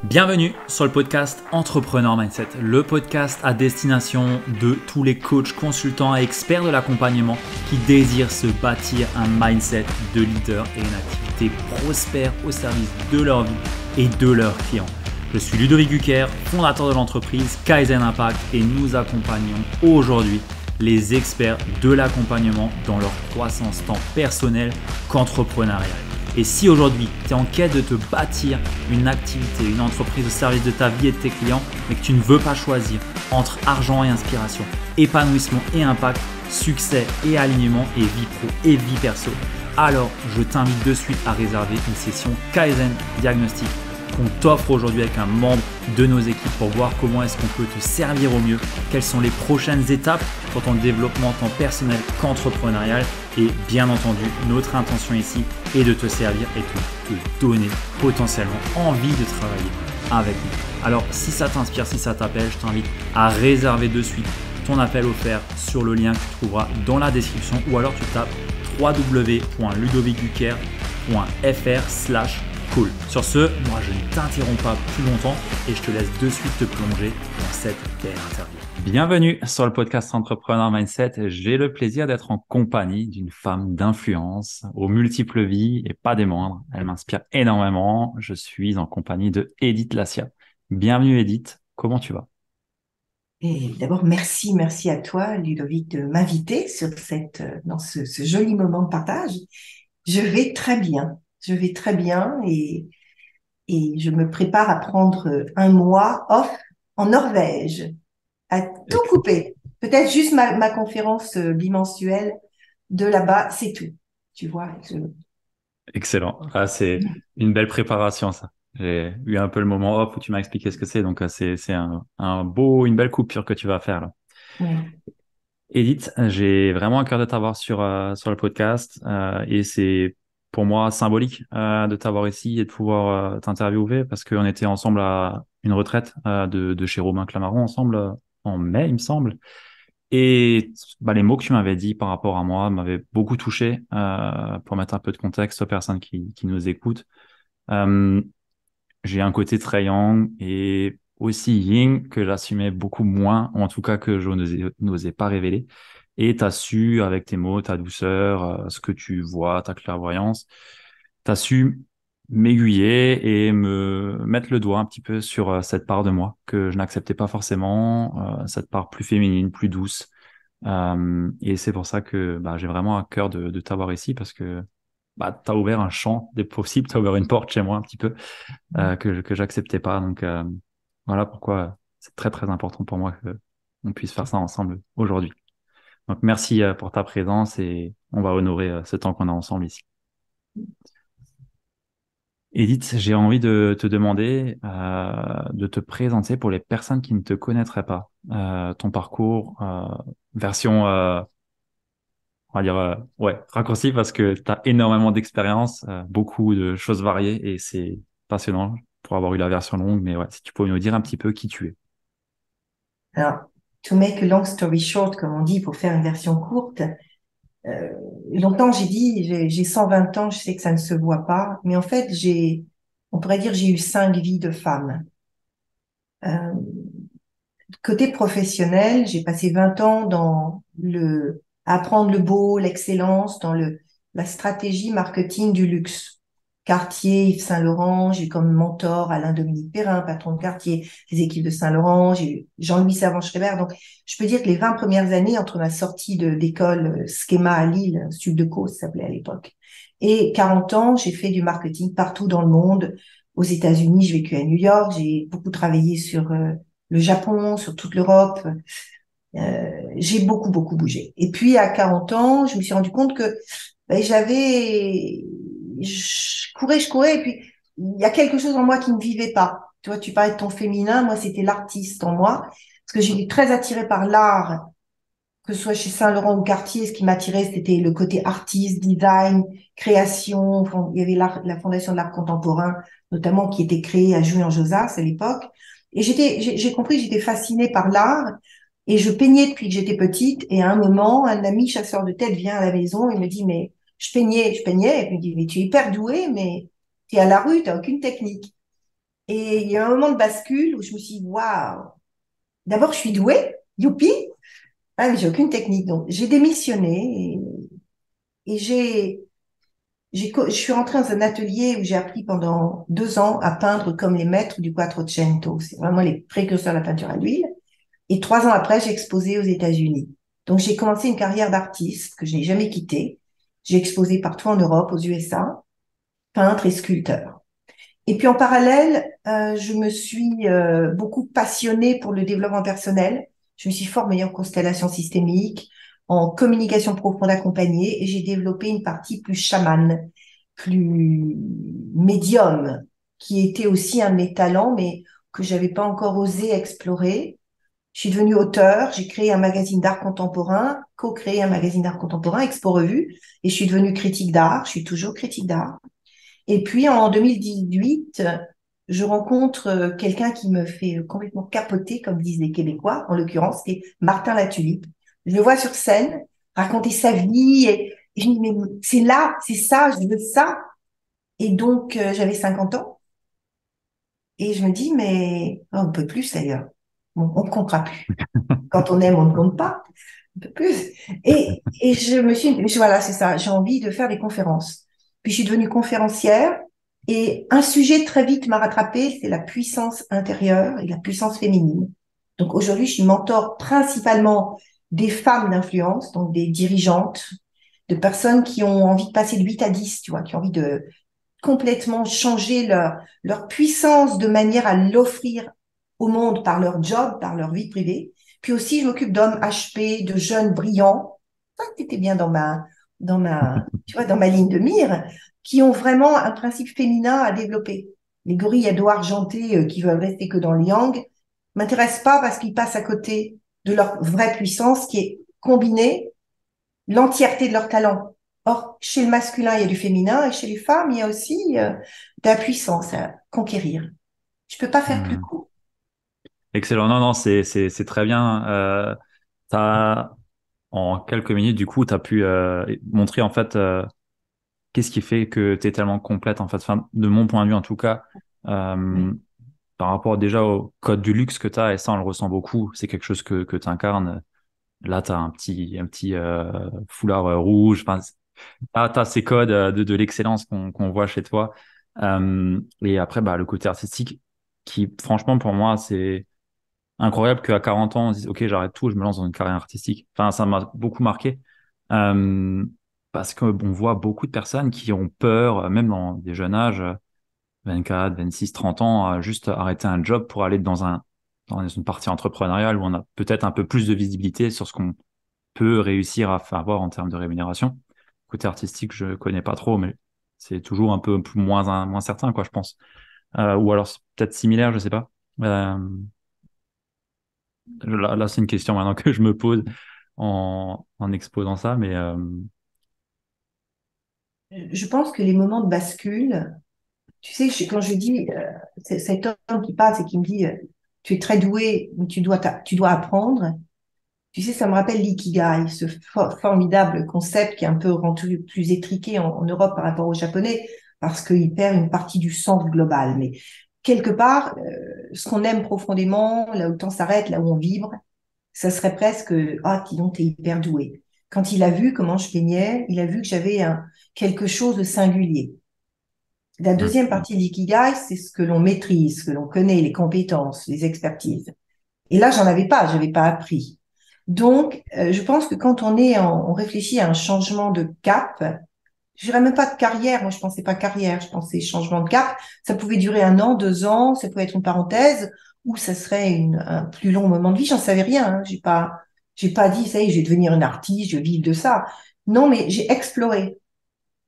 Bienvenue sur le podcast Entrepreneur Mindset, le podcast à destination de tous les coachs, consultants et experts de l'accompagnement qui désirent se bâtir un mindset de leader et une activité prospère au service de leur vie et de leurs clients. Je suis Ludovic Gucker, fondateur de l'entreprise Kaizen Impact et nous accompagnons aujourd'hui les experts de l'accompagnement dans leur croissance tant personnelle qu'entrepreneuriale. Et si aujourd'hui, tu es en quête de te bâtir une activité, une entreprise au service de ta vie et de tes clients, mais que tu ne veux pas choisir entre argent et inspiration, épanouissement et impact, succès et alignement et vie pro et vie perso, alors je t'invite de suite à réserver une session Kaizen Diagnostic qu'on t'offre aujourd'hui avec un membre de nos équipes pour voir comment est-ce qu'on peut te servir au mieux, quelles sont les prochaines étapes pour ton développement tant personnel qu'entrepreneurial. Et bien entendu, notre intention ici est de te servir et de te donner potentiellement envie de travailler avec nous. Alors si ça t'inspire, si ça t'appelle, je t'invite à réserver de suite ton appel offert sur le lien que tu trouveras dans la description ou alors tu tapes www.ludovicgucker.fr/call. Sur ce, moi je ne t'interromps pas plus longtemps et je te laisse de suite te plonger dans cette belle interview. Bienvenue sur le podcast Entrepreneur Mindset. J'ai le plaisir d'être en compagnie d'une femme d'influence aux multiples vies et pas des moindres. Elle m'inspire énormément. Je suis en compagnie de Edith Lassia. Bienvenue Edith, comment tu vas? Et d'abord, merci à toi, Ludovic, de m'inviter sur dans ce joli moment de partage. Je vais très bien et je me prépare à prendre un mois off en Norvège, à tout couper. Peut-être juste ma conférence bimensuelle de là-bas, c'est tout. Tu vois, Excellent. Ah, c'est une belle préparation, ça. J'ai eu un peu le moment off où tu m'as expliqué ce que c'est, donc c'est une belle coupure que tu vas faire là. ouais. Edith, j'ai vraiment à cœur de t'avoir sur le podcast et c'est pour moi symbolique de t'avoir ici et de pouvoir t'interviewer parce qu'on était ensemble à une retraite de chez Romain Clamaron ensemble en mai, il me semble. Et les mots que tu m'avais dit par rapport à moi m'avaient beaucoup touché pour mettre un peu de contexte aux personnes qui nous écoutent. Euh, j'ai un côté très yang et aussi yin que j'assumais beaucoup moins, ou en tout cas que je n'osais pas révéler. Et tu as su, avec tes mots, ta douceur, ce que tu vois, ta clairvoyance, tu as su m'aiguiller et me mettre le doigt un petit peu sur cette part de moi que je n'acceptais pas forcément, cette part plus féminine, plus douce. Et c'est pour ça que j'ai vraiment à cœur de t'avoir ici parce que tu as ouvert un champ des possibles, tu as ouvert une porte chez moi un petit peu que j'acceptais pas. Donc voilà pourquoi c'est très très important pour moi que on puisse faire ça ensemble aujourd'hui. Donc merci pour ta présence et on va honorer ce temps qu'on a ensemble ici. Edith, j'ai envie de te demander de te présenter pour les personnes qui ne te connaîtraient pas. Ton parcours, version, on va dire, raccourci parce que tu as énormément d'expérience, beaucoup de choses variées et c'est passionnant pour avoir eu la version longue. Mais ouais, si tu peux nous dire un petit peu qui tu es. Alors, to make a long story short, comme on dit, pour faire une version courte, Euh, longtemps, j'ai dit, j'ai 120 ans, je sais que ça ne se voit pas, mais en fait, on pourrait dire, j'ai eu 5 vies de femme. Euh, Côté professionnel, j'ai passé 20 ans à apprendre le beau, l'excellence, la stratégie marketing du luxe. Cartier, Yves Saint-Laurent, j'ai eu comme mentor Alain-Dominique Perrin, patron de Cartier, des équipes de Saint-Laurent, j'ai eu Jean-Louis Servan-Schreiber. Donc, je peux dire que les 20 premières années, entre ma sortie d'école Schema à Lille, Subdeco, ça s'appelait à l'époque, et 40 ans, j'ai fait du marketing partout dans le monde. Aux États-Unis, j'ai vécu à New York, j'ai beaucoup travaillé sur le Japon, sur toute l'Europe. J'ai beaucoup bougé. Et puis, à 40 ans, je me suis rendu compte que je courais, et puis il y a quelque chose en moi qui ne vivait pas. Tu vois, tu parlais de ton féminin, moi, c'était l'artiste en moi, parce que j'étais très attirée par l'art, que ce soit chez Saint-Laurent ou Cartier. Ce qui m'attirait, c'était le côté artiste, design, création. Enfin, il y avait la Fondation de l'art contemporain, notamment, qui était créée à Julian-Josas à l'époque. Et j'ai compris que j'étais fascinée par l'art. Et je peignais depuis que j'étais petite. Et à un moment, un ami chasseur de tête vient à la maison et me dit, mais je peignais. Et puis il me dit, mais tu es hyper douée, mais tu es à la rue, tu n'as aucune technique. Et il y a un moment de bascule où je me suis dit, waouh, d'abord, je suis douée, youpi, ah, mais j'ai aucune technique. Donc, j'ai démissionné et je suis rentrée dans un atelier où j'ai appris pendant 2 ans à peindre comme les maîtres du Quattrocento. C'est vraiment les précurseurs de la peinture à l'huile. Et 3 ans après, j'ai exposé aux États-Unis. Donc, j'ai commencé une carrière d'artiste que je n'ai jamais quittée. J'ai exposé partout en Europe, aux USA, peintre et sculpteur. Et puis en parallèle, je me suis beaucoup passionnée pour le développement personnel. Je me suis formée en constellation systémique, en communication profonde accompagnée, et j'ai développé une partie plus chamane, plus médium, qui était aussi un de mes talents, mais que j'avais pas encore osé explorer. Je suis devenue auteure, j'ai créé un magazine d'art contemporain, co-créé un magazine d'art contemporain, Expo Revue, et je suis devenue critique d'art, je suis toujours critique d'art. Et puis en 2018, je rencontre quelqu'un qui me fait complètement capoter, comme disent les Québécois, en l'occurrence, c'est Martin Latulippe. Je le vois sur scène, raconter sa vie, et je me dis, mais c'est là, c'est ça, je veux ça. Et donc, j'avais 50 ans, et je me dis, mais oh, on ne peut plus d'ailleurs. Bon, on ne comptera plus. Quand on aime, on ne compte pas. Un peu plus. Et je me suis, voilà, c'est ça, j'ai envie de faire des conférences. Puis je suis devenue conférencière et un sujet très vite m'a rattrapée, c'est la puissance intérieure et la puissance féminine. Donc aujourd'hui, je suis mentor principalement des femmes d'influence, donc des dirigeantes, de personnes qui ont envie de passer de 8 à 10, tu vois, qui ont envie de complètement changer leur puissance de manière à l'offrir au monde par leur job, par leur vie privée. Puis aussi, je m'occupe d'hommes HP, de jeunes brillants. Ça, c'était bien tu vois, dans ma ligne de mire, qui ont vraiment un principe féminin à développer. Les gorilles à dos argentés qui veulent rester que dans le yang m'intéressent pas parce qu'ils passent à côté de leur vraie puissance qui est combinée l'entièreté de leur talent. Or, chez le masculin, il y a du féminin et chez les femmes, il y a aussi de la puissance à conquérir. Je peux pas faire plus Hmm. court. Excellent. Non, non, c'est très bien. T'as, en quelques minutes, du coup, tu as pu montrer en fait qu'est-ce qui fait que tu es tellement complète, en fait. Enfin, de mon point de vue, en tout cas, Oui, euh, par rapport déjà au code du luxe que tu as, et ça, on le ressent beaucoup, c'est quelque chose que tu incarnes. Là, tu as un petit foulard rouge. Enfin, t'as ces codes de l'excellence qu'on voit chez toi. Et après, bah, le côté artistique qui, franchement, pour moi, c'est incroyable qu'à 40 ans, on se dise, OK, j'arrête tout, je me lance dans une carrière artistique. Enfin, ça m'a beaucoup marqué. Euh, Parce qu'on voit beaucoup de personnes qui ont peur, même dans des jeunes âges, 24, 26, 30 ans, à juste arrêter un job pour aller dans une partie entrepreneuriale où on a peut-être un peu plus de visibilité sur ce qu'on peut réussir à faire avoir en termes de rémunération. Côté artistique, je connais pas trop, mais c'est toujours un peu moins certain, quoi, je pense. Ou alors c'est peut-être similaire, je sais pas. Euh, là, c'est une question maintenant que je me pose en exposant ça, mais je pense que les moments de bascule, tu sais, quand je dis cet homme qui passe et qui me dit tu es très doué, mais tu dois apprendre. Tu sais, ça me rappelle l'ikigai, ce formidable concept qui est un peu rendu plus étriqué en Europe par rapport au japonais, parce qu'il perd une partie du sens global. Mais quelque part, ce qu'on aime profondément, là où le temps s'arrête, là où on vibre, ça serait presque, ah, dis donc, t'es hyper doué. Quand il a vu comment je peignais, il a vu que j'avais quelque chose de singulier. La deuxième hum, partie de l'ikigai, c'est ce que l'on maîtrise, ce que l'on connaît, les compétences, les expertises. Et là, j'en avais pas, j'avais pas appris. Donc, je pense que quand on réfléchit à un changement de cap, je dirais même pas de carrière. Moi, je pensais pas carrière, je pensais changement de cap. Ça pouvait durer 1 an, 2 ans, ça pouvait être une parenthèse, ou ça serait un plus long moment de vie. J'en savais rien. Hein. J'ai pas dit, ça y est, je vais devenir une artiste, je vais vivre de ça. Non, mais j'ai exploré.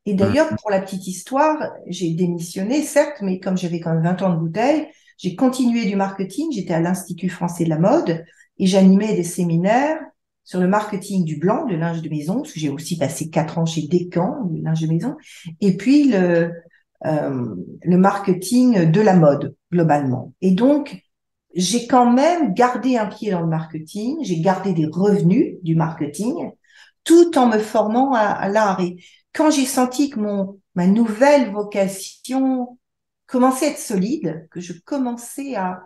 Et hum, d'ailleurs, pour la petite histoire, j'ai démissionné, certes, mais comme j'avais quand même 20 ans de bouteille, j'ai continué du marketing. J'étais à l'Institut français de la mode et j'animais des séminaires sur le marketing du blanc, le linge de maison, parce que j'ai aussi passé 4 ans chez Decathlon, le linge de maison, et puis le marketing de la mode, globalement. Et donc, j'ai quand même gardé un pied dans le marketing, j'ai gardé des revenus du marketing, tout en me formant à l'art. Et quand j'ai senti que ma nouvelle vocation commençait à être solide, que je commençais à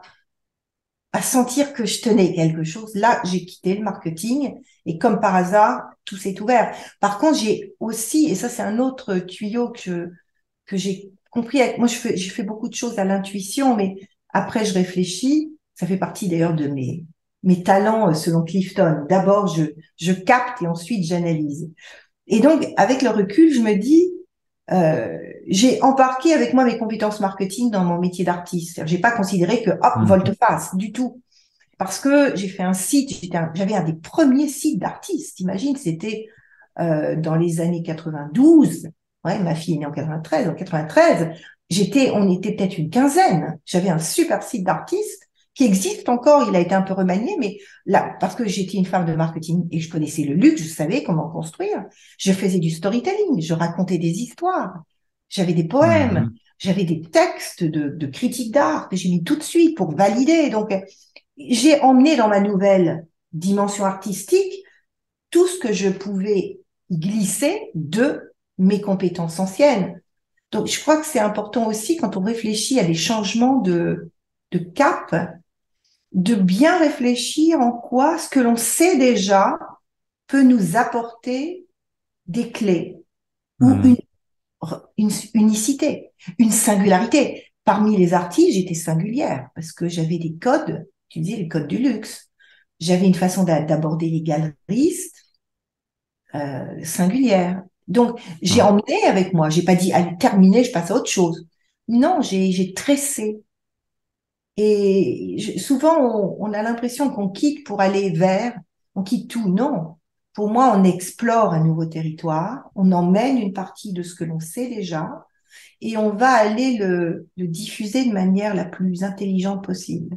sentir que je tenais quelque chose, là, j'ai quitté le marketing et comme par hasard, tout s'est ouvert. Par contre, j'ai aussi, et ça c'est un autre tuyau que j'ai compris, moi j'ai fait beaucoup de choses à l'intuition, mais après je réfléchis, ça fait partie d'ailleurs de mes talents selon Clifton. D'abord, je capte et ensuite j'analyse. Et donc, avec le recul, je me dis, j'ai embarqué avec moi mes compétences marketing dans mon métier d'artiste. J'ai pas considéré que, hop, Mhm. volte-face, du tout. Parce que j'ai fait un site, j'avais un des premiers sites d'artistes. Imagine, c'était dans les années 92. Ouais, ma fille est née en 93. En 93, on était peut-être une quinzaine. J'avais un super site d'artistes qui existe encore. Il a été un peu remanié, mais là, parce que j'étais une femme de marketing et je connaissais le luxe, je savais comment construire. Je faisais du storytelling, je racontais des histoires. J'avais des poèmes, Mhm. j'avais des textes de critiques d'art que j'ai mis tout de suite pour valider. Donc, j'ai emmené dans ma nouvelle dimension artistique tout ce que je pouvais y glisser de mes compétences anciennes. Donc, je crois que c'est important aussi quand on réfléchit à des changements de cap, de bien réfléchir en quoi ce que l'on sait déjà peut nous apporter des clés ou Mhm. une unicité, une singularité. Parmi les artistes, j'étais singulière parce que j'avais des codes, tu disais les codes du luxe. J'avais une façon d'aborder les galeristes singulière. Donc, j'ai Ouais. emmené avec moi. J'ai pas dit, allez, terminé, je passe à autre chose. Non, j'ai tressé. Et souvent, on a l'impression qu'on quitte pour aller vers, on quitte tout. Non. Pour moi, on explore un nouveau territoire, on emmène une partie de ce que l'on sait déjà et on va aller le diffuser de manière la plus intelligente possible.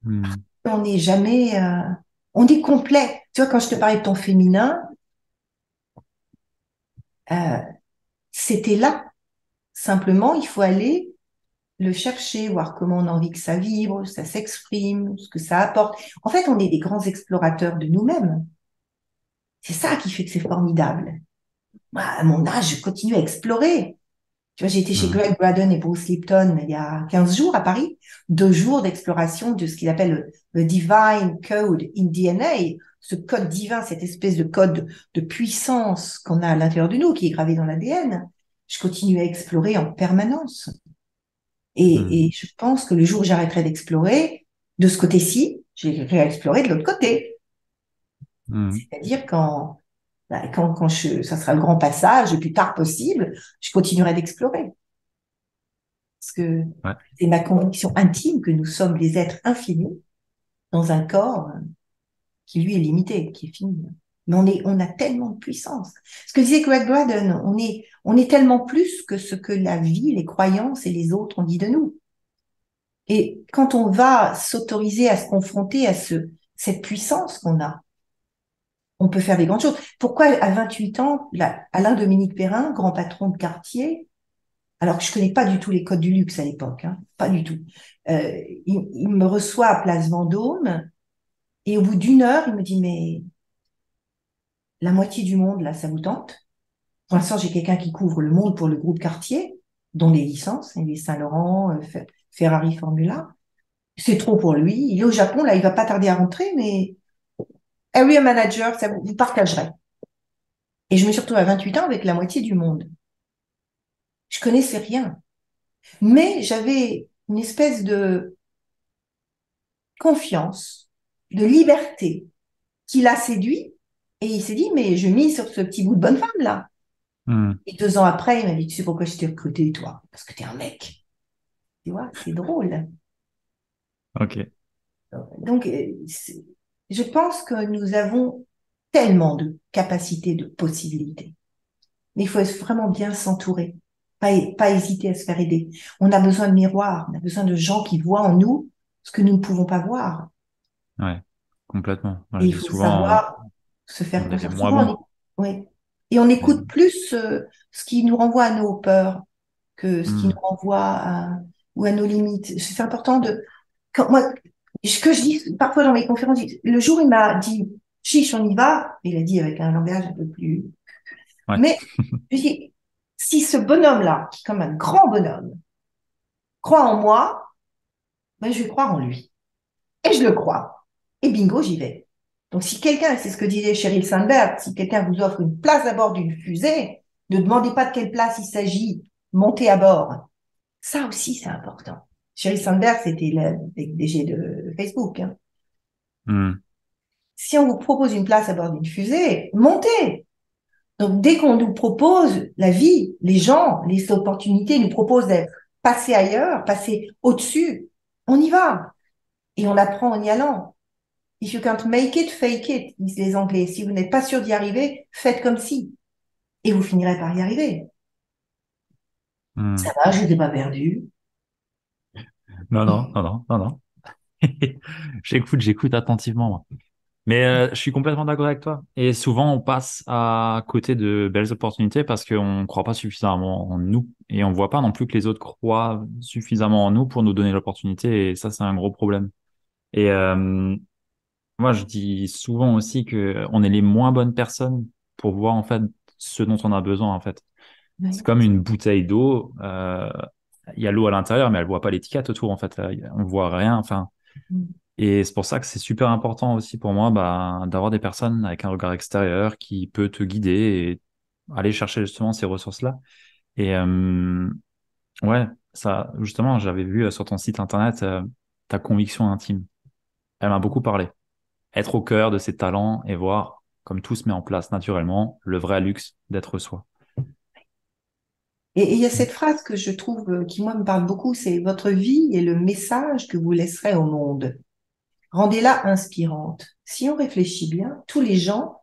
Mhm. On n'est jamais, on est complet. Tu vois, quand je te parlais de ton féminin, euh, c'était là. Simplement, il faut aller le chercher, voir comment on a envie que ça vibre, ça s'exprime, ce que ça apporte. En fait, on est des grands explorateurs de nous-mêmes. C'est ça qui fait que c'est formidable. Moi, à mon âge, je continue à explorer. Tu vois, j'ai été chez Mhm. Greg Braden et Bruce Lipton il y a 15 jours à Paris. 2 jours d'exploration de ce qu'il appelle le Divine Code in DNA. Ce code divin, cette espèce de code de puissance qu'on a à l'intérieur de nous, qui est gravé dans l'ADN. Je continue à explorer en permanence. Et Mhm. je pense que le jour où j'arrêterai d'explorer de ce côté-ci, j'irai explorer de l'autre côté. Mhm. C'est-à-dire ça sera le grand passage, le plus tard possible, je continuerai d'explorer. Parce que Ouais. c'est ma conviction intime que nous sommes des êtres infinis dans un corps qui, lui, est limité, qui est fini. Mais on a tellement de puissance. Ce que disait Greg Braden, on est tellement plus que ce que la vie, les croyances et les autres ont dit de nous. Et quand on va s'autoriser à se confronter à cette puissance qu'on a, on peut faire des grandes choses. Pourquoi à 28 ans, Alain-Dominique Perrin, grand patron de quartier, alors que je connais pas du tout les codes du luxe à l'époque, hein, pas du tout, il me reçoit à Place Vendôme et au bout d'1 heure, il me dit, mais la moitié du monde, là, ça vous tente? Pour l'instant, j'ai quelqu'un qui couvre le monde pour le groupe Cartier, dont les licences, les Saint-Laurent, Ferrari, Formula. C'est trop pour lui. Il est au Japon, là, il va pas tarder à rentrer, mais area manager, ça vous partagerez. Et je me suis retrouvée à 28 ans avec la moitié du monde. Je connaissais rien. Mais j'avais une espèce de confiance, de liberté qui l'a séduit. Et il s'est dit, mais je mise sur ce petit bout de bonne femme, là. Mhm. Et 2 ans après, il m'a dit, tu sais pourquoi je t'ai recruté, toi? Parce que t'es un mec. Tu vois, c'est drôle. Ok. Donc, je pense que nous avons tellement de capacités, de possibilités. Mais il faut vraiment bien s'entourer, pas hésiter à se faire aider. On a besoin de miroirs, on a besoin de gens qui voient en nous ce que nous ne pouvons pas voir. Ouais. Complètement. Moi, Et je il dis faut souvent, savoir se faire on est les confiance. moins Souvent, bons. oui. Et on Et- écoute plus ce qui nous renvoie à nos peurs que ce qui nous Mhm. renvoie ou à nos limites. C'est important moi, ce que je dis parfois dans mes conférences, le jour où il m'a dit, chiche, on y va, il a dit avec un langage un peu plus, Ouais. mais je dis, si ce bonhomme-là, qui est comme un grand bonhomme, croit en moi, ben, je vais croire en lui. Et je le crois. Et bingo, j'y vais. Donc, si quelqu'un, c'est ce que disait Sheryl Sandberg, si quelqu'un vous offre une place à bord d'une fusée, ne demandez pas de quelle place il s'agit, montez à bord. Ça aussi, c'est important. Sheryl Sandberg, c'était le DG de Facebook. Hein. Hmm. Si on vous propose une place à bord d'une fusée, montez. Donc, dès qu'on nous propose la vie, les gens, les opportunités nous proposent d'être passés ailleurs, passer au-dessus, on y va. Et on apprend en y allant. If you can't make it, fake it, disent les Anglais. Si vous n'êtes pas sûr d'y arriver, faites comme si. Et vous finirez par y arriver. Hmm. Ça va, je n'ai pas perdu. Non, non, non, non, non, non. J'écoute attentivement, moi. Mais je suis complètement d'accord avec toi. Et souvent, on passe à côté de belles opportunités parce qu'on ne croit pas suffisamment en nous. Et on ne voit pas non plus que les autres croient suffisamment en nous pour nous donner l'opportunité. Et ça, c'est un gros problème. Et moi, je dis souvent aussi que on est les moins bonnes personnes pour voir en fait ce dont on a besoin en fait. C'est Oui. comme une bouteille d'eau. Il y a l'eau à l'intérieur, mais elle voit pas l'étiquette autour en fait. On voit rien. Enfin, et c'est pour ça que c'est super important aussi pour moi bah, d'avoir des personnes avec un regard extérieur qui peut te guider et aller chercher justement ces ressources-là. Et ouais, ça justement, j'avais vu sur ton site internet ta conviction intime. Elle m'a beaucoup parlé. Être au cœur de ses talents et voir comme tout se met en place naturellement, le vrai luxe d'être soi. Et il y a cette phrase que je trouve, qui moi me parle beaucoup, c'est votre vie est le message que vous laisserez au monde. Rendez-la inspirante. Si on réfléchit bien, tous les gens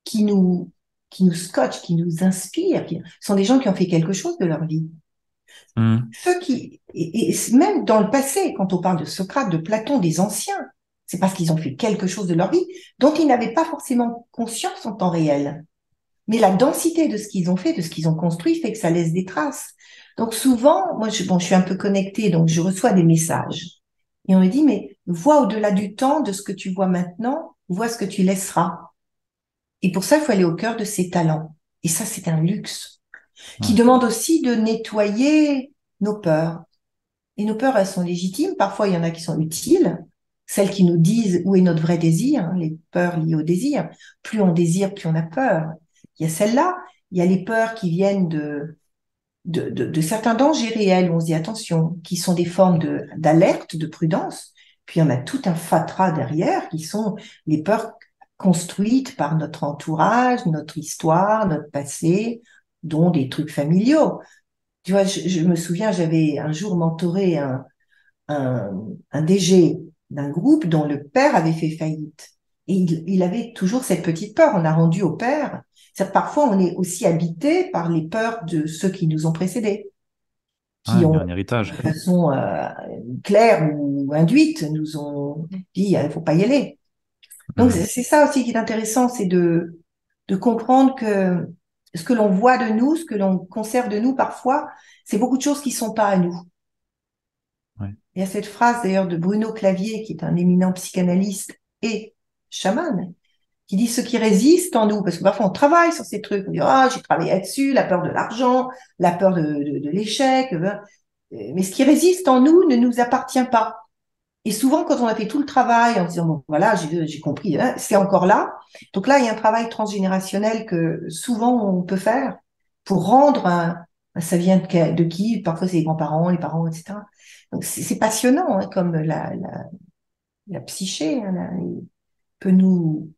qui nous, qui nous scotchent, qui nous inspirent, sont des gens qui ont fait quelque chose de leur vie. Hmm. Ceux qui, et même dans le passé, quand on parle de Socrate, de Platon, des anciens, c'est parce qu'ils ont fait quelque chose de leur vie dont ils n'avaient pas forcément conscience en temps réel. Mais la densité de ce qu'ils ont fait, de ce qu'ils ont construit, fait que ça laisse des traces. Donc souvent, moi, bon, je suis un peu connectée, donc je reçois des messages. Et on me dit, mais vois au-delà du temps, de ce que tu vois maintenant, vois ce que tu laisseras. Et pour ça, il faut aller au cœur de ses talents. Et ça, c'est un luxe qui Ouais. demande aussi de nettoyer nos peurs. Et nos peurs, elles sont légitimes. Parfois, il y en a qui sont utiles. Celles qui nous disent où est notre vrai désir, hein, les peurs liées au désir. Plus on désire, plus on a peur. Il y a celle-là. Il y a les peurs qui viennent de certains dangers réels où on se dit attention, qui sont des formes d'alerte, de prudence. Puis il y en a tout un fatras derrière qui sont les peurs construites par notre entourage, notre histoire, notre passé, dont des trucs familiaux. Tu vois, je me souviens, j'avais un jour mentoré un, un DG d'un groupe dont le père avait fait faillite. Et il avait toujours cette petite peur. On a rendu au père. Parfois, on est aussi habité par les peurs de ceux qui nous ont précédés, Ah, qui il y a ont, un de héritage. façon claire ou induite, nous ont dit, il faut pas y aller. Donc, Hmm. c'est ça aussi qui est intéressant, c'est de comprendre que ce que l'on voit de nous, ce que l'on conserve de nous parfois, c'est beaucoup de choses qui sont pas à nous. Ouais. Il y a cette phrase d'ailleurs de Bruno Clavier, qui est un éminent psychanalyste et chaman, qui dit ce qui résiste en nous, parce que parfois on travaille sur ces trucs, on dit ah j'ai travaillé là-dessus, la peur de l'argent, la peur de l'échec, mais ce qui résiste en nous ne nous appartient pas. Et souvent quand on a fait tout le travail en disant bon voilà j'ai compris, hein, c'est encore là. Donc là il y a un travail transgénérationnel que souvent on peut faire pour rendre ça vient de qui? Parfois c'est les grands-parents, les parents, etc. Donc c'est passionnant hein, comme la psyché hein, il peut nous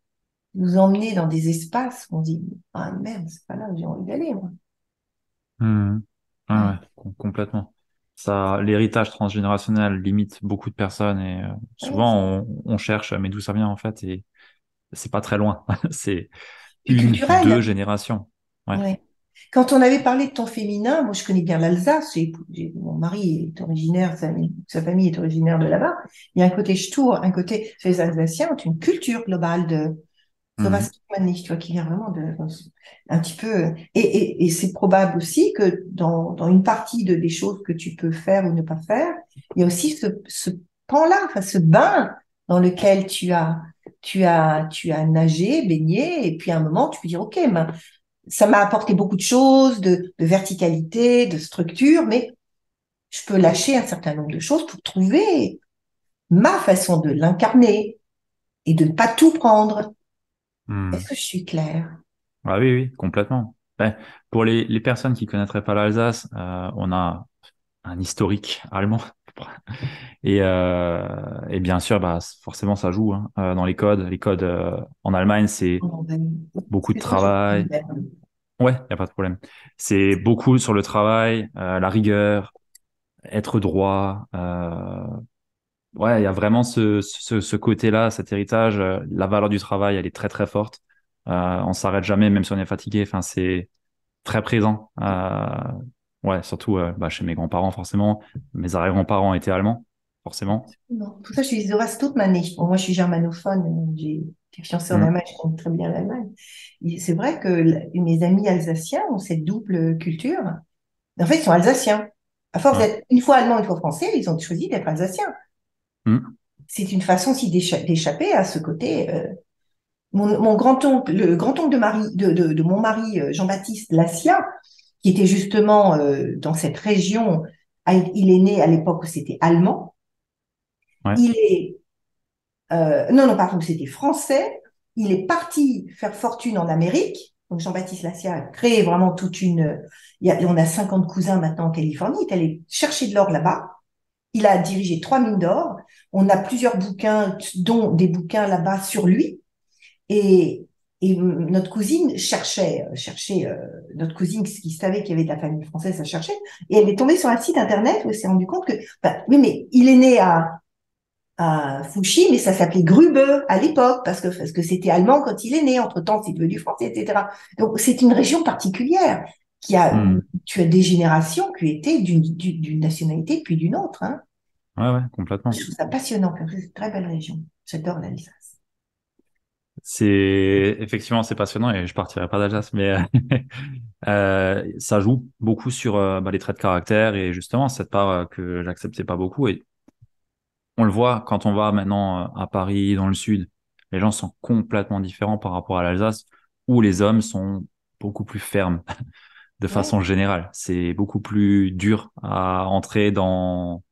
emmener dans des espaces où on dit ah merde c'est pas là où j'ai envie d'aller moi. Hmm. Ouais, Ouais, ouais, complètement. Ça, l'héritage transgénérationnel limite beaucoup de personnes et ouais, souvent on cherche mais d'où ça vient en fait et c'est pas très loin. C'est et une, deux culturel. générations. Ouais. Ouais. Quand on avait parlé de ton féminin, moi je connais bien l'Alsace, mon mari est originaire, sa famille est originaire de là-bas. Il y a un côté ch'tour, un côté, les Alsaciens ont une culture globale de Mhm. Sovastmanich, tu vois, qui vient vraiment un petit peu, et c'est probable aussi que dans une partie des choses que tu peux faire ou ne pas faire, il y a aussi ce pan-là, enfin, ce bain dans lequel tu as nagé, baigné, et puis à un moment, tu peux dire, OK, ben, ça m'a apporté beaucoup de choses, de verticalité, de structure, mais Je peux lâcher un certain nombre de choses pour trouver ma façon de l'incarner et de ne pas tout prendre. Est-ce Hmm. que je suis claire? Ah oui, oui, complètement. Ben, pour les personnes qui connaîtraient pas l'Alsace, on a un historique allemand. Et bien sûr, bah, forcément, ça joue hein, dans les codes. Les codes en Allemagne, c'est Oh, ben, beaucoup de excuse-moi, je suis travail. Ouais, y a pas de problème. C'est beaucoup sur le travail, la rigueur, être droit. Ouais, il y a vraiment ce côté-là, cet héritage. La valeur du travail, elle est très très forte. On s'arrête jamais, même si on est fatigué. Enfin, c'est très présent. Ouais, surtout bah, chez mes grands-parents forcément. Mes arrière-grands-parents étaient allemands, forcément. Non. Pour ça, je suis Zoroastre toute ma vie. Bon, moi, je suis germanophone. J'ai été fiancée en Mm. Allemagne, je connais très bien l'Allemagne. Et c'est vrai que mes amis alsaciens ont cette double culture. En fait, ils sont alsaciens. À force Ouais. d'être une fois allemand, une fois français, ils ont choisi d'être alsaciens. Mm. C'est une façon aussi d'échapper à ce côté. Mon grand-oncle, le grand-oncle de mon mari, Jean-Baptiste Lassia, qui était justement dans cette région, il est né à l'époque où c'était allemand. Ouais. Il est non, non, pardon, c'était français. Il est parti faire fortune en Amérique. Donc Jean-Baptiste Lassia a créé vraiment toute une. On a 50 cousins maintenant en Californie. Il est allé chercher de l'or là-bas. Il a dirigé 3 mines d'or. On a plusieurs bouquins, dont des bouquins là-bas sur lui. Et, et notre cousine notre cousine qui savait qu'il y avait de la famille française, elle cherchait. Et elle est tombée sur un site internet où elle s'est rendue compte que, bah, oui, mais il est né à Fouchy, mais ça s'appelait Grube à l'époque, parce que c'était allemand quand il est né, entre-temps c'est devenu français, etc. Donc c'est une région particulière qui a, Mm. tu as des générations qui étaient d'une nationalité puis d'une autre. Hein. Ouais, ouais, Je complètement. trouve ça passionnant, c'est une très belle région. J'adore l'Alsace. C'est effectivement c'est passionnant et je partirai pas d'Alsace, mais ça joue beaucoup sur bah, les traits de caractère et justement cette part que j'acceptais pas beaucoup. Et on le voit quand on va maintenant à Paris, dans le sud, les gens sont complètement différents par rapport à l'Alsace, où les hommes sont beaucoup plus fermes de Ouais. façon générale. C'est beaucoup plus dur à entrer dans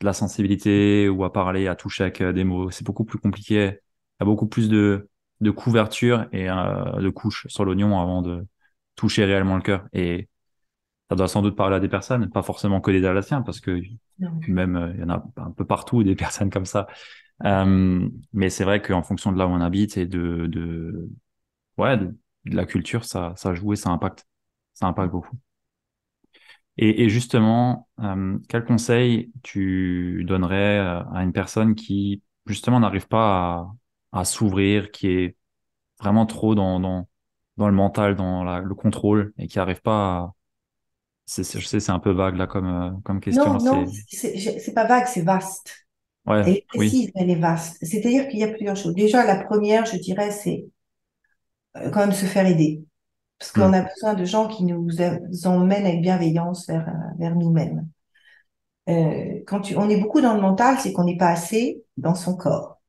de la sensibilité ou à parler, à toucher avec des mots. C'est beaucoup plus compliqué. Il y a beaucoup plus de couverture et de couches sur l'oignon avant de toucher réellement le cœur. Et ça doit sans doute parler à des personnes, pas forcément que des Alsaciens, parce que Non. même il y en a un peu partout des personnes comme ça. Mais c'est vrai qu'en fonction de là où on habite et ouais, de la culture, ça joue et ça impacte beaucoup. Et justement, quel conseil tu donnerais à une personne qui justement n'arrive pas à s'ouvrir, qui est vraiment trop dans le mental, dans le contrôle et qui n'arrive pas à... je sais, c'est un peu vague là comme question. Non, non, C'est c'est pas vague, c'est vaste. ouais, Elle est oui, précise, mais elle est vaste. C'est-à-dire qu'il y a plusieurs choses. Déjà, la première, je dirais, c'est quand même se faire aider. Parce qu'on hmm, a besoin de gens qui emmènent avec bienveillance vers nous-mêmes. On est beaucoup dans le mental, c'est qu'on n'est pas assez dans son corps.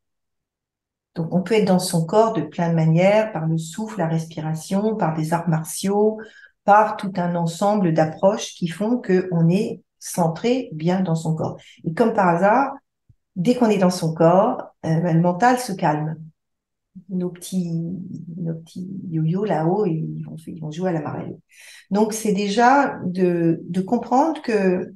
Donc, on peut être dans son corps de plein de manières, par le souffle, la respiration, par des arts martiaux, par tout un ensemble d'approches qui font qu'on est centré bien dans son corps. Et comme par hasard, dès qu'on est dans son corps, ben, le mental se calme. Nos petits, nos petits yo-yo là-haut, ils vont jouer à la marelle. Donc, c'est déjà de comprendre que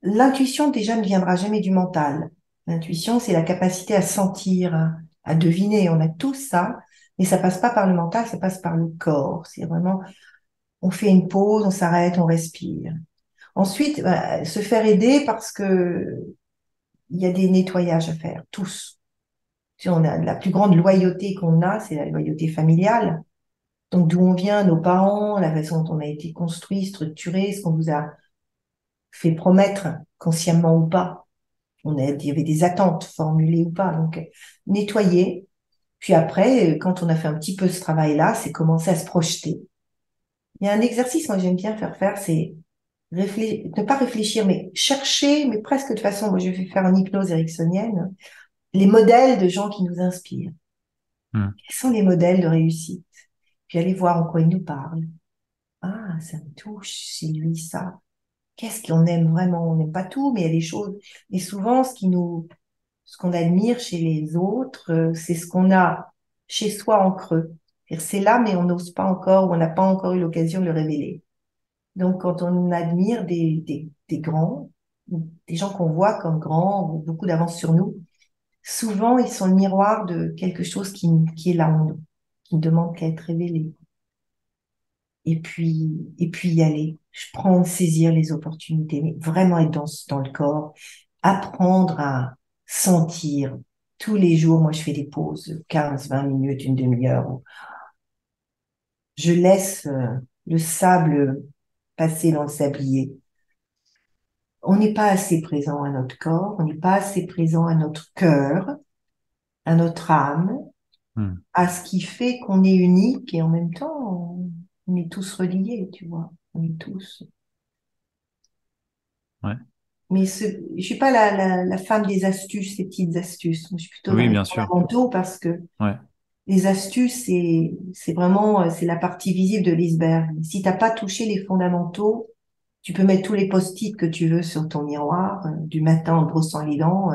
l'intuition, déjà, ne viendra jamais du mental. L'intuition, c'est la capacité à sentir, à deviner. On a tout ça, mais ça passe pas par le mental, ça passe par le corps. C'est vraiment, on fait une pause, on s'arrête, on respire. Ensuite, bah, se faire aider parce que il y a des nettoyages à faire, tous. Si on a la plus grande loyauté qu'on a, c'est la loyauté familiale. Donc, d'où on vient, nos parents, la façon dont on a été construit, structuré, ce qu'on nous a fait promettre, consciemment ou pas. Il y avait des attentes formulées ou pas. Donc, nettoyer. Puis après, quand on a fait un petit peu ce travail-là, c'est commencer à se projeter. Il y a un exercice, moi, j'aime bien faire, c'est ne pas réfléchir, mais chercher, mais presque de façon, moi, je vais faire une hypnose ericksonienne, les modèles de gens qui nous inspirent. hmm, Quels sont les modèles de réussite? Puis aller voir en quoi ils nous parlent. Ah, ça me touche, c'est lui, ça. qu'est-ce qu'on aime vraiment? On n'aime pas tout, mais il y a des choses. Et souvent, ce qu'on admire chez les autres, c'est ce qu'on a chez soi en creux. C'est là, mais on n'ose pas encore, ou on n'a pas encore eu l'occasion de le révéler. Donc, quand on admire des grands, ou des gens qu'on voit comme grands, ou beaucoup d'avance sur nous, souvent, ils sont le miroir de quelque chose qui est là en nous, qui ne demande qu'à être révélé. Et puis y aller. Je prends, saisir les opportunités, mais vraiment être dans le corps, apprendre à sentir tous les jours. Moi, je fais des pauses, 15, 20 minutes, une demi-heure, où je laisse le sable passer dans le sablier. On n'est pas assez présent à notre corps, on n'est pas assez présent à notre cœur, à notre âme, Hmm. à ce qui fait qu'on est unique et en même temps, on est tous reliés, tu vois. On est tous. Ouais. Mais je suis pas la femme des astuces, ces petites astuces. Moi, je suis plutôt dans Oui, les bien sûr. fondamentaux parce que Ouais. les astuces, c'est vraiment, c'est la partie visible de l'iceberg. Si t'as pas touché les fondamentaux, tu peux mettre tous les post-it que tu veux sur ton miroir, du matin en te brossant les dents,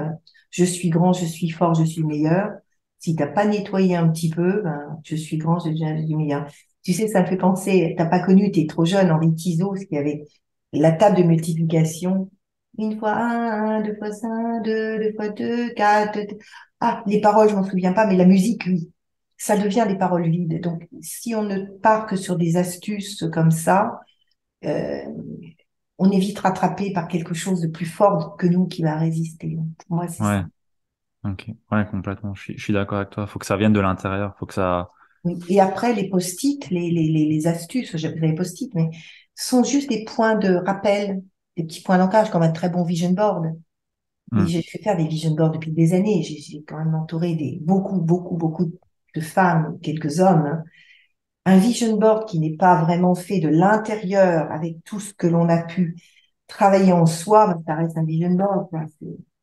je suis grand, je suis fort, je suis meilleur. Si t'as pas nettoyé un petit peu, ben, je suis grand, je suis meilleur. Tu sais, ça me fait penser, t'as pas connu, t'es trop jeune, Henri Tizot, ce qu'il y avait la table de multiplication. Une fois un, deux fois cinq, deux fois deux, quatre. Ah, les paroles, je m'en souviens pas, mais la musique, oui. Ça devient des paroles vides. Donc, si on ne part que sur des astuces comme ça, euh, on est vite rattrapé par quelque chose de plus fort que nous qui va résister. Donc, pour moi, c'est ça. Ouais. Ok. Ouais, complètement. Je suis d'accord avec toi. Faut que ça vienne de l'intérieur. Faut que ça. Oui. Et après, les post-it, les astuces, j'appelle les post-it, mais sont juste des points de rappel, des petits points d'ancrage, comme un très bon vision board. Et Hmm. j'ai fait faire des vision boards depuis des années. J'ai quand même entouré beaucoup de femmes, quelques hommes, hein. Un vision board qui n'est pas vraiment fait de l'intérieur avec tout ce que l'on a pu travailler en soi, ben, ça reste un vision board, quoi.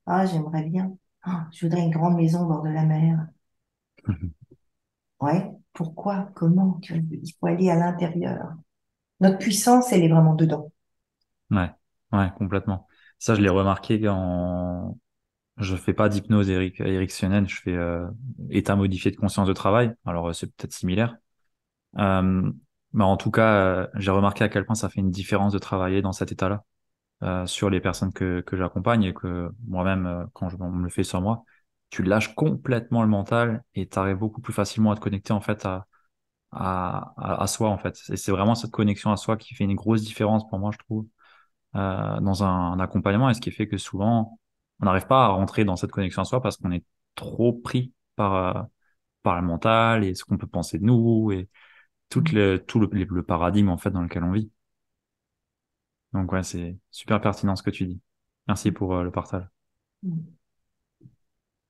Ah, j'aimerais bien. Ah, je voudrais une grande maison au bord de la mer. Ouais. Pourquoi? Comment? Il faut aller à l'intérieur. Notre puissance, elle est vraiment dedans. Ouais. Ouais, complètement. Ça, je l'ai remarqué quand je fais pas d'hypnose ericksonienne, je fais état modifié de conscience de travail. Alors, c'est peut-être similaire. Euh, mais en tout cas, j'ai remarqué à quel point ça fait une différence de travailler dans cet état-là sur les personnes que j'accompagne et que moi-même, quand on me le fait sur moi, tu lâches complètement le mental et tu arrives beaucoup plus facilement à te connecter en fait à soi en fait. Et c'est vraiment cette connexion à soi qui fait une grosse différence pour moi, je trouve, dans un accompagnement et ce qui fait que souvent, on n'arrive pas à rentrer dans cette connexion à soi parce qu'on est trop pris par le mental et ce qu'on peut penser de nous et tout le paradigme en fait dans lequel on vit. Donc ouais, c'est super pertinent ce que tu dis. Merci pour le partage.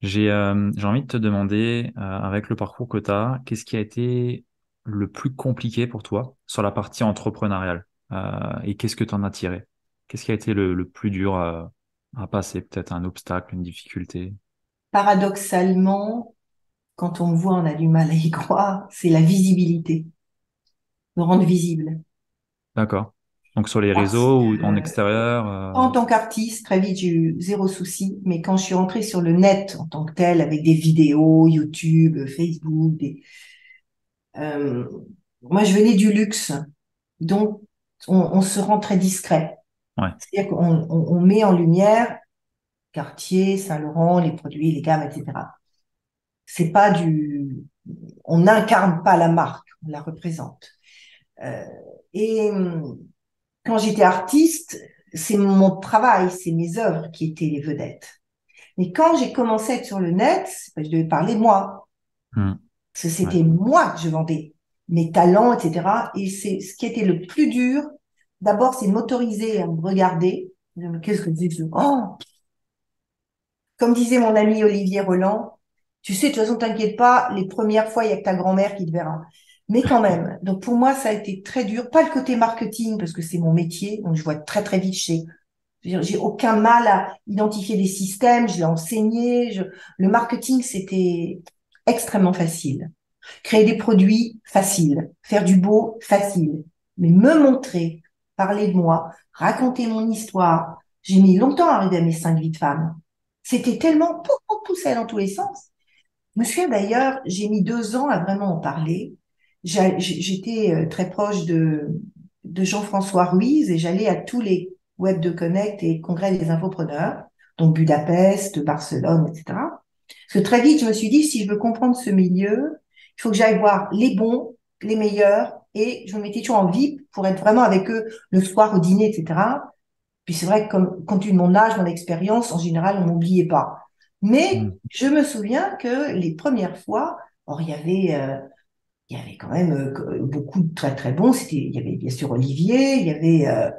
J'ai envie de te demander, avec le parcours que tu as, qu'est-ce qui a été le plus compliqué pour toi sur la partie entrepreneuriale et qu'est-ce que tu en as tiré? Qu'est-ce qui a été le plus dur à passer? Peut-être un obstacle, une difficulté? Paradoxalement, quand on me voit, on a du mal à y croire, c'est la visibilité, me rendre visible. D'accord. Donc sur les Parce réseaux ou en que extérieur? en tant qu'artiste, très vite, j'ai eu zéro souci. Mais quand je suis rentrée sur le net en tant que tel, avec des vidéos, YouTube, Facebook, euh, moi, je venais du luxe. Donc, on se rend très discret. Ouais, C'est-à-dire qu'on met en lumière Cartier, Saint-Laurent, les produits, les gammes, etc. C'est pas on n'incarne pas la marque, on la représente. Euh, et quand j'étais artiste, c'est mon travail, c'est mes œuvres qui étaient les vedettes. Mais quand j'ai commencé à être sur le net, je devais parler de moi. hmm, Parce que ouais, c'était moi que je vendais, mes talents, etc. Et c'est ce qui était le plus dur. D'abord, c'est de m'autoriser à me regarder. Mais qu'est-ce que c'est que oh, comme disait mon ami Olivier Roland, tu sais, de toute façon, t'inquiète pas, les premières fois, il y a que ta grand-mère qui te verra. Mais quand même, donc pour moi, ça a été très dur. Pas le côté marketing, parce que c'est mon métier, donc je vois très très vite chez. J'ai aucun mal à identifier des systèmes, je l'ai enseigné. Le marketing, c'était extrêmement facile. Créer des produits, facile. Faire du beau, facile. Mais me montrer, parler de moi, raconter mon histoire. J'ai mis longtemps à arriver à mes 5 vies de femme. C'était tellement poussé dans tous les sens. Je me souviens d'ailleurs, j'ai mis 2 ans à vraiment en parler. J'étais très proche de Jean-François Ruiz et j'allais à tous les Web de Connect et congrès des infopreneurs, donc Budapest, Barcelone, etc. Parce que très vite, je me suis dit, si je veux comprendre ce milieu, il faut que j'aille voir les bons, les meilleurs, et je me mettais toujours en VIP pour être vraiment avec eux le soir au dîner, etc. Puis c'est vrai que comme, compte tenu de mon âge, mon expérience, en général, on m'oubliait pas. Mais Mm. je me souviens que les premières fois, or il y avait quand même beaucoup de très très bons. Il y avait bien sûr Olivier, il y avait euh,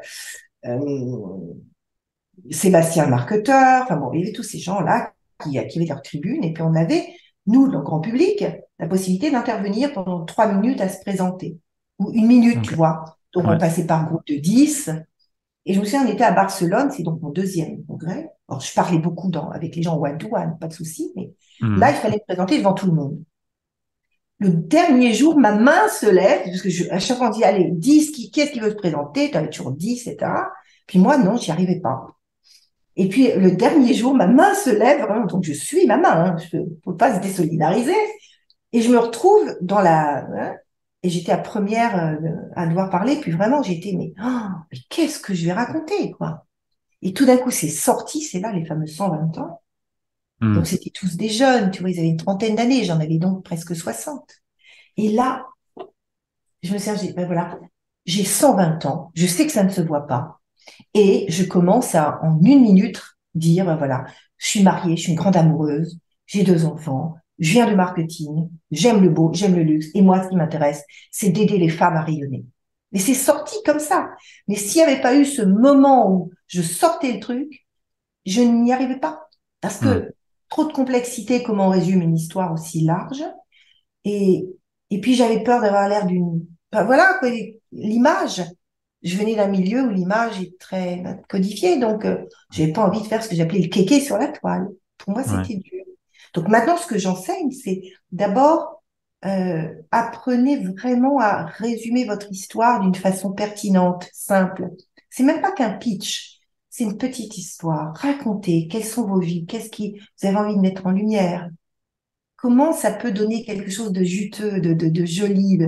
Sébastien le marketeur. Enfin bon, il y avait tous ces gens-là qui avaient leur tribune. Et puis on avait, nous, le grand public, la possibilité d'intervenir pendant 3 minutes à se présenter. Ou 1 minute, tu Ok. vois. Donc on Ouais. passait par groupe de 10. Et je me souviens, on était à Barcelone, c'est donc mon deuxième congrès. Alors, je parlais beaucoup avec les gens one-to-one, pas de souci, mais là, il Mm. fallait me présenter devant tout le monde. Le dernier jour, ma main se lève, parce que à chaque fois, on dit, allez, 10, qui est-ce qui veut se présenter? Tu avais toujours 10, etc. Puis moi, non, j'y arrivais pas. Et puis, le dernier jour, ma main se lève, vraiment, donc je suis ma main, hein, je ne peux pas se désolidariser. Et je me retrouve dans hein, et j'étais à première à devoir parler, puis vraiment, j'étais, mais qu'est-ce que je vais raconter, quoi? Et tout d'un coup, c'est sorti, c'est là les fameux 120 ans. Donc, Mm. c'était tous des jeunes, tu vois, ils avaient une trentaine d'années, j'en avais donc presque 60. Et là, je me suis dit, ben voilà, j'ai 120 ans, je sais que ça ne se voit pas. Et je commence à, en 1 minute, dire, ben voilà, je suis mariée, je suis une grande amoureuse, j'ai 2 enfants, je viens de marketing, j'aime le beau, j'aime le luxe. Et moi, ce qui m'intéresse, c'est d'aider les femmes à rayonner. Et c'est sorti comme ça. Mais s'il n'y avait pas eu ce moment où je sortais le truc, je n'y arrivais pas. Parce Mm. que trop de complexité, comment on résume une histoire aussi large. Et, et puis j'avais peur d'avoir l'air d'une... Enfin, voilà, quoi, l'image. Je venais d'un milieu où l'image est très codifiée, donc j'avais pas envie de faire ce que j'appelais le kéké sur la toile. Pour moi, Ouais. c'était dur. Donc maintenant, ce que j'enseigne, c'est d'abord apprenez vraiment à résumer votre histoire d'une façon pertinente, simple. C'est même pas qu'un pitch, c'est une petite histoire. Racontez quelles sont vos vies, qu'est-ce qui vous avez envie de mettre en lumière, comment ça peut donner quelque chose de juteux, de joli.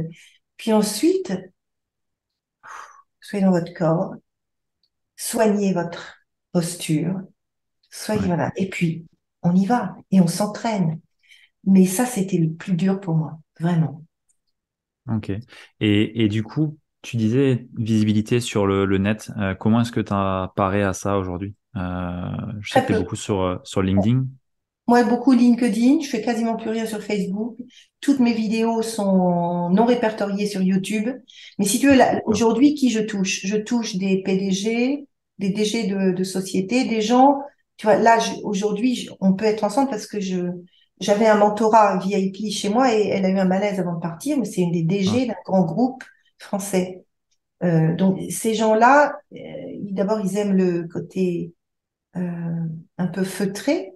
Puis ensuite, soyez dans votre corps, soignez votre posture, soyez Ouais. voilà. Et puis, on y va et on s'entraîne. Mais ça, c'était le plus dur pour moi, vraiment. Ok. Et du coup, tu disais visibilité sur le net. Comment est-ce que tu apparais à ça aujourd'hui? Je sais Très que tu es peu. beaucoup sur LinkedIn. Moi, beaucoup LinkedIn, je fais quasiment plus rien sur Facebook. Toutes mes vidéos sont non répertoriées sur YouTube. Mais si tu veux, D'accord. aujourd'hui, qui je touche? Je touche des PDG, des DG de sociétés, des gens, tu vois, là, aujourd'hui, on peut être ensemble parce que j'avais un mentorat VIP chez moi et elle a eu un malaise avant de partir, mais c'est une des Ah. DG d'un grand groupe français. Donc, ces gens-là, d'abord, ils aiment le côté un peu feutré,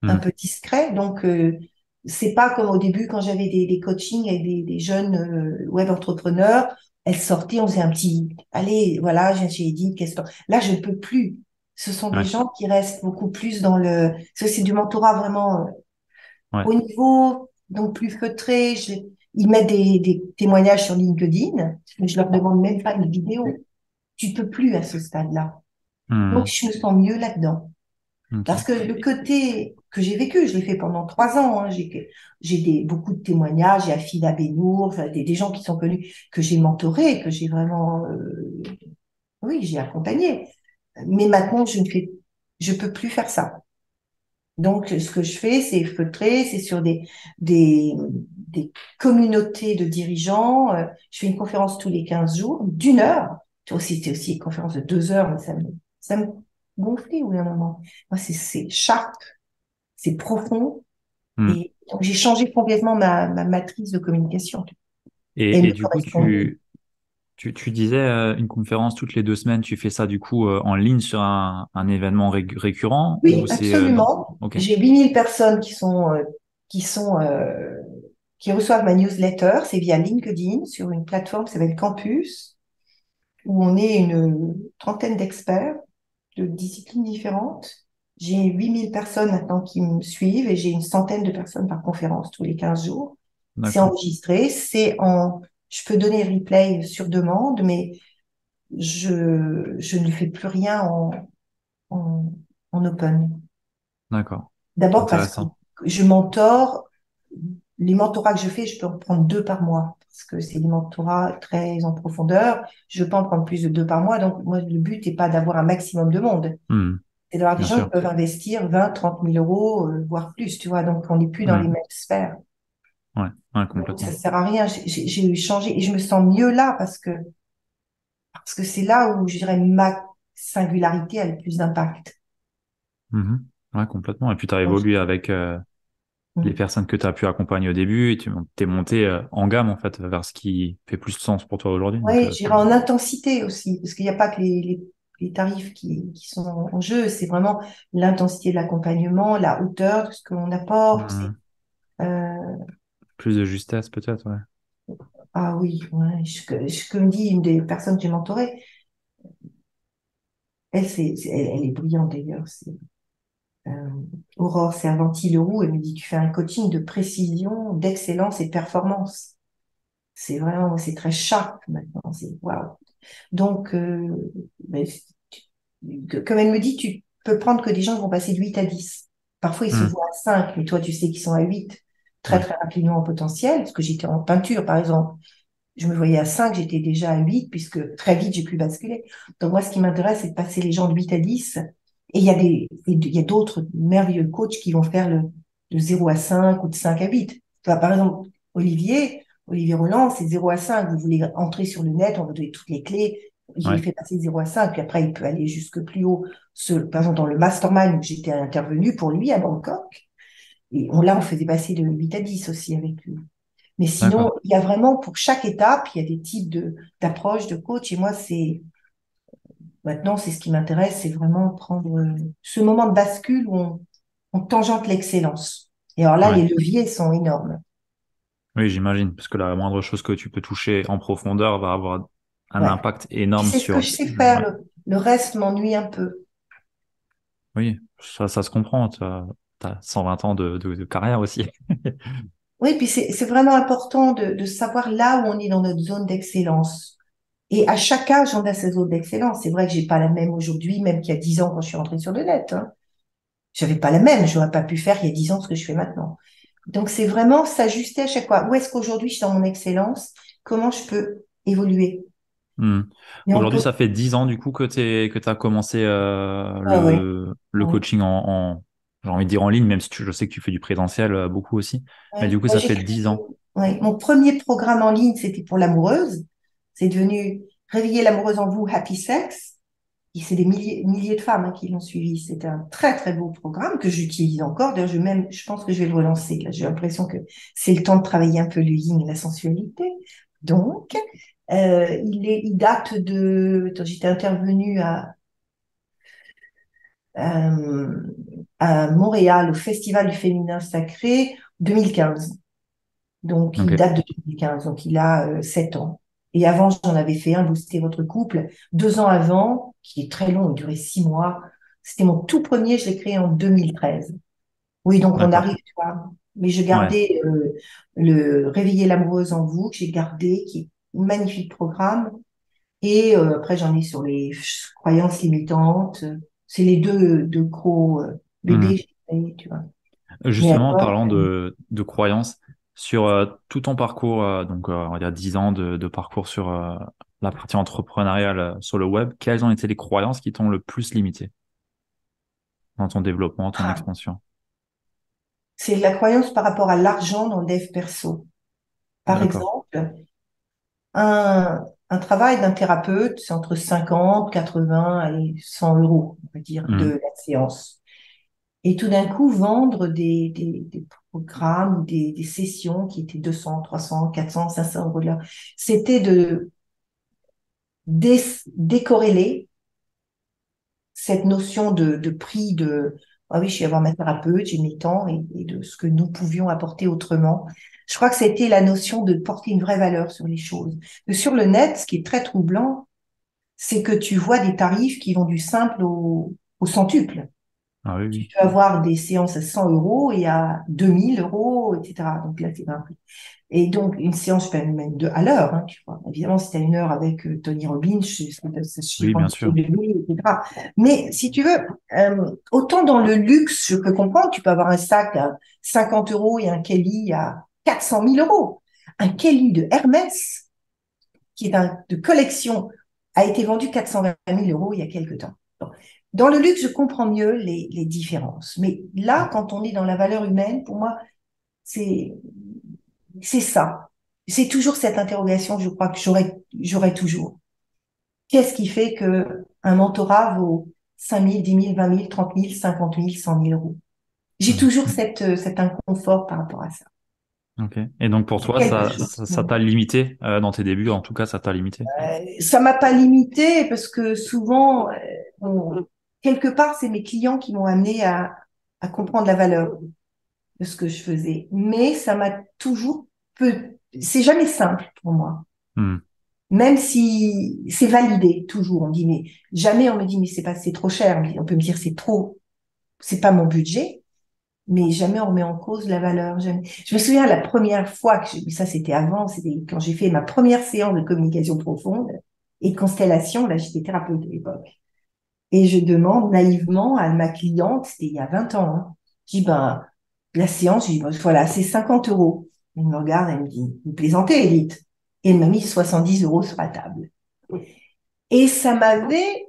un Mm. peu discret. Donc, c'est pas comme au début quand j'avais des coachings avec des jeunes web entrepreneurs. Elles sortaient, on faisait un petit, allez, voilà, j'ai dit, qu'est-ce que... Là, je ne peux plus. Ce sont des Ouais. gens qui restent beaucoup plus dans le... Parce que c'est du mentorat vraiment Ouais. haut niveau, donc plus feutré. Ils mettent des témoignages sur LinkedIn, mais je leur demande même pas une vidéo. Tu peux plus à ce stade-là. Donc, Mm. je me sens mieux là-dedans. Ok. Parce que le côté que j'ai vécu, je l'ai fait pendant 3 ans. Hein, j'ai beaucoup de témoignages, j'ai Afida Benour, enfin, des gens qui sont connus, que j'ai mentorés, que j'ai vraiment, oui, j'ai accompagné. Mais maintenant, je peux plus faire ça. Donc, ce que je fais, c'est feutrer, c'est sur des communautés de dirigeants. Je fais une conférence tous les 15 jours, d'1 heure. C'était aussi une conférence de 2 heures, mais ça me gonflait au bout d'un moment. Moi, c'est sharp, c'est profond. Mm. Et donc, j'ai changé complètement ma matrice de communication. Et elle Et me du coup, correspond mieux. tu disais une conférence toutes les 2 semaines. Tu fais ça du coup en ligne sur un événement récurrent Oui, ou c'est absolument. Ok. J'ai 8000 personnes qui sont, qui reçoivent ma newsletter. C'est via LinkedIn sur une plateforme qui s'appelle Campus. où on est une trentaine d'experts de disciplines différentes. J'ai 8000 personnes maintenant qui me suivent et j'ai une centaine de personnes par conférence tous les 15 jours. C'est D'accord. enregistré, je peux donner le replay sur demande, mais je ne fais plus rien en, en open. D'accord. D'abord parce que Intéressant. je mentore, les mentorats que je fais, je peux en prendre 2 par mois parce que c'est des mentorats très en profondeur. Je veux pas en prendre plus de 2 par mois. Donc, moi, le but n'est pas d'avoir un maximum de monde. Hmm, C'est d'avoir des bien gens qui sûr. peuvent investir 20, 30 000 euros, voire plus, tu vois. Donc, on n'est plus dans les Hmm, mêmes sphères. ouais, ouais, Donc, ça complètement. sert à rien. J'ai changé et je me sens mieux là parce que c'est là où, je dirais, ma singularité a le plus d'impact. Mhm. Ouais, complètement. Et puis, tu as Donc, évolué avec les mm. personnes que tu as pu accompagner au début et tu t'es monté en gamme, en fait, vers ce qui fait plus de sens pour toi aujourd'hui. Donc, Oui, j'irai en intensité aussi, parce qu'il n'y a pas que les tarifs qui sont en jeu, c'est vraiment l'intensité de l'accompagnement, la hauteur de ce qu'on apporte. hmm, Euh, plus de justesse, peut-être, ouais. ah oui, ouais, comme dit une des personnes que j'ai mentorées, elle est brillante d'ailleurs, c'est euh, Aurore Servanti-Leroux, elle me dit, tu fais un coaching de précision, d'excellence et de performance. C'est vraiment, c'est très sharp maintenant, c'est waouh. Donc, ben, comme elle me dit, tu peux prendre que des gens qui vont passer de 8 à 10. Parfois, ils se Hmm, voient à 5, mais toi, tu sais qu'ils sont à 8 très, ouais, très rapidement en potentiel. Parce que j'étais en peinture, par exemple. Je me voyais à 5, j'étais déjà à 8, puisque très vite, j'ai pu basculer. Donc, moi, ce qui m'intéresse, c'est de passer les gens de 8 à 10. Et il y a d'autres merveilleux coachs qui vont faire de 0 à 5 ou de 5 à 8. Tu vois, par exemple, Olivier Roland, c'est 0 à 5. Vous voulez entrer sur le net, on va donner toutes les clés. Je l'ai ouais. fait passer de 0 à 5, puis après, il peut aller jusque plus haut. Par exemple, dans le mastermind où j'étais intervenue pour lui à Bangkok, et là, on faisait passer de 8 à 10 aussi avec lui. Mais sinon, D'accord. il y a vraiment pour chaque étape, il y a des types d'approches, de coach. Et moi, maintenant, c'est ce qui m'intéresse, c'est vraiment prendre ce moment de bascule où on tangente l'excellence. Et alors là, Ouais. les leviers sont énormes. Oui, j'imagine, parce que la moindre chose que tu peux toucher en profondeur va avoir un Ouais. impact Puis énorme c'est ce que je sur... sais faire. Ouais. Le reste m'ennuie un peu. Oui, ça se comprend. Tu as 120 ans de carrière aussi. Oui, puis c'est vraiment important de savoir là où on est dans notre zone d'excellence. Et à chaque âge, on a sa zone d'excellence. C'est vrai que j'ai pas la même aujourd'hui, même qu'il y a 10 ans quand je suis rentrée sur le net, hein. J'avais pas la même. J'aurais pas pu faire il y a 10 ans ce que je fais maintenant. Donc, c'est vraiment s'ajuster à chaque fois. Où est-ce qu'aujourd'hui je suis dans mon excellence? Comment je peux évoluer? Hmm. Et on Aujourd'hui, peut. ça fait 10 ans du coup que tu as commencé Ah ouais. le Ouais. coaching j'ai envie de dire en ligne, même si je sais que tu fais du présentiel beaucoup aussi. Mais Ouais. du coup, Moi, ça j'ai fait créé, 10 ans. ouais. Mon premier programme en ligne, c'était pour l'amoureuse. C'est devenu Réveiller l'amoureuse en vous, Happy Sex. Et c'est des milliers de femmes, hein, qui l'ont suivi. C'était un très, très beau programme que j'utilise encore. D'ailleurs, je pense que je vais le relancer. Là, j'ai l'impression que c'est le temps de travailler un peu le yin et la sensualité. Donc, il date attends, j'étais intervenue euh, à Montréal au Festival du féminin sacré 2015. Donc, il Ok. date de 2015. Donc, il a 7 ans. Et avant, j'en avais fait un, Booster votre couple. 2 ans avant, qui est très long, il durait 6 mois. C'était mon tout premier, je l'ai créé en 2013. Oui, donc on D'accord. arrive, tu vois. Mais je Ouais. gardais le Réveiller l'amoureuse en vous, que j'ai gardé, qui est un magnifique programme. Et après, j'en ai sur les croyances limitantes. C'est les deux gros Hmm. bébés, tu vois. Mais Justement, en alors, parlant de croyances, sur tout ton parcours, donc on va dire 10 ans de parcours sur la partie entrepreneuriale sur le web, quelles ont été les croyances qui t'ont le plus limité dans ton développement, ton expansion? c'est la croyance par rapport à l'argent dans le dev perso. Par D'accord. exemple, un travail d'un thérapeute, c'est entre 50, 80 et 100 euros, on va dire, de Mhm. la séance. Et tout d'un coup, vendre des programmes, des sessions qui étaient 200, 300, 400, 500 euros de l'heure, c'était de décorréler cette notion de prix ah oui, je vais voir ma thérapeute, j'ai mes temps et de ce que nous pouvions apporter autrement. Je crois que c'était la notion de porter une vraie valeur sur les choses. Que sur le net, ce qui est très troublant, c'est que tu vois des tarifs qui vont du simple au centuple. Ah oui, Tu oui. peux avoir des séances à 100 euros et à 2000 euros, etc. Donc là, c'est un prix. Et donc, une séance, je peux même à l'heure, hein, tu vois. Évidemment, si tu as une heure avec Tony Robbins, ça Oui, chiffre en bien dessous sûr. de 1000, etc. Mais si tu veux, autant dans le luxe, je peux comprendre, tu peux avoir un sac à 50 euros et un Kelly à 400 000 euros. Un Kelly de Hermès, qui est de collection, a été vendu 420 000 euros il y a quelques temps. Bon. Dans le luxe, je comprends mieux les différences. Mais là, quand on est dans la valeur humaine, pour moi, c'est c'est ça. C'est toujours cette interrogation, je crois que j'aurai toujours. Qu'est-ce qui fait que un mentorat vaut 5 000, 10 000, 20 000, 30 000, 50 000, 100 000 euros? J'ai Mhm. toujours cet inconfort par rapport à ça. Ok. Et donc pour C'est toi, quelque ça, chose. ça, ça t'a limité dans tes débuts, en tout cas, ça t'a limité. Ça m'a pas limité parce que souvent, quelque part, c'est mes clients qui m'ont amené à comprendre la valeur de ce que je faisais. Mais ça m'a toujours c'est jamais simple pour moi. Hmm. Même si c'est validé, toujours, on dit, mais jamais on me dit, mais c'est trop cher. On peut me dire, c'est trop, c'est pas mon budget, mais jamais on remet en cause la valeur. Jamais. Je me souviens la première fois ça c'était avant, c'était quand j'ai fait ma première séance de communication profonde et de constellation, là j'étais thérapeute à l'époque. Et je demande naïvement à ma cliente, c'était il y a 20 ans, hein, je dis, ben, la séance, je dis, ben, voilà, c'est 50 euros. Elle me regarde, elle me dit, vous plaisantez, Edith. Et elle m'a mis 70 euros sur la table. Et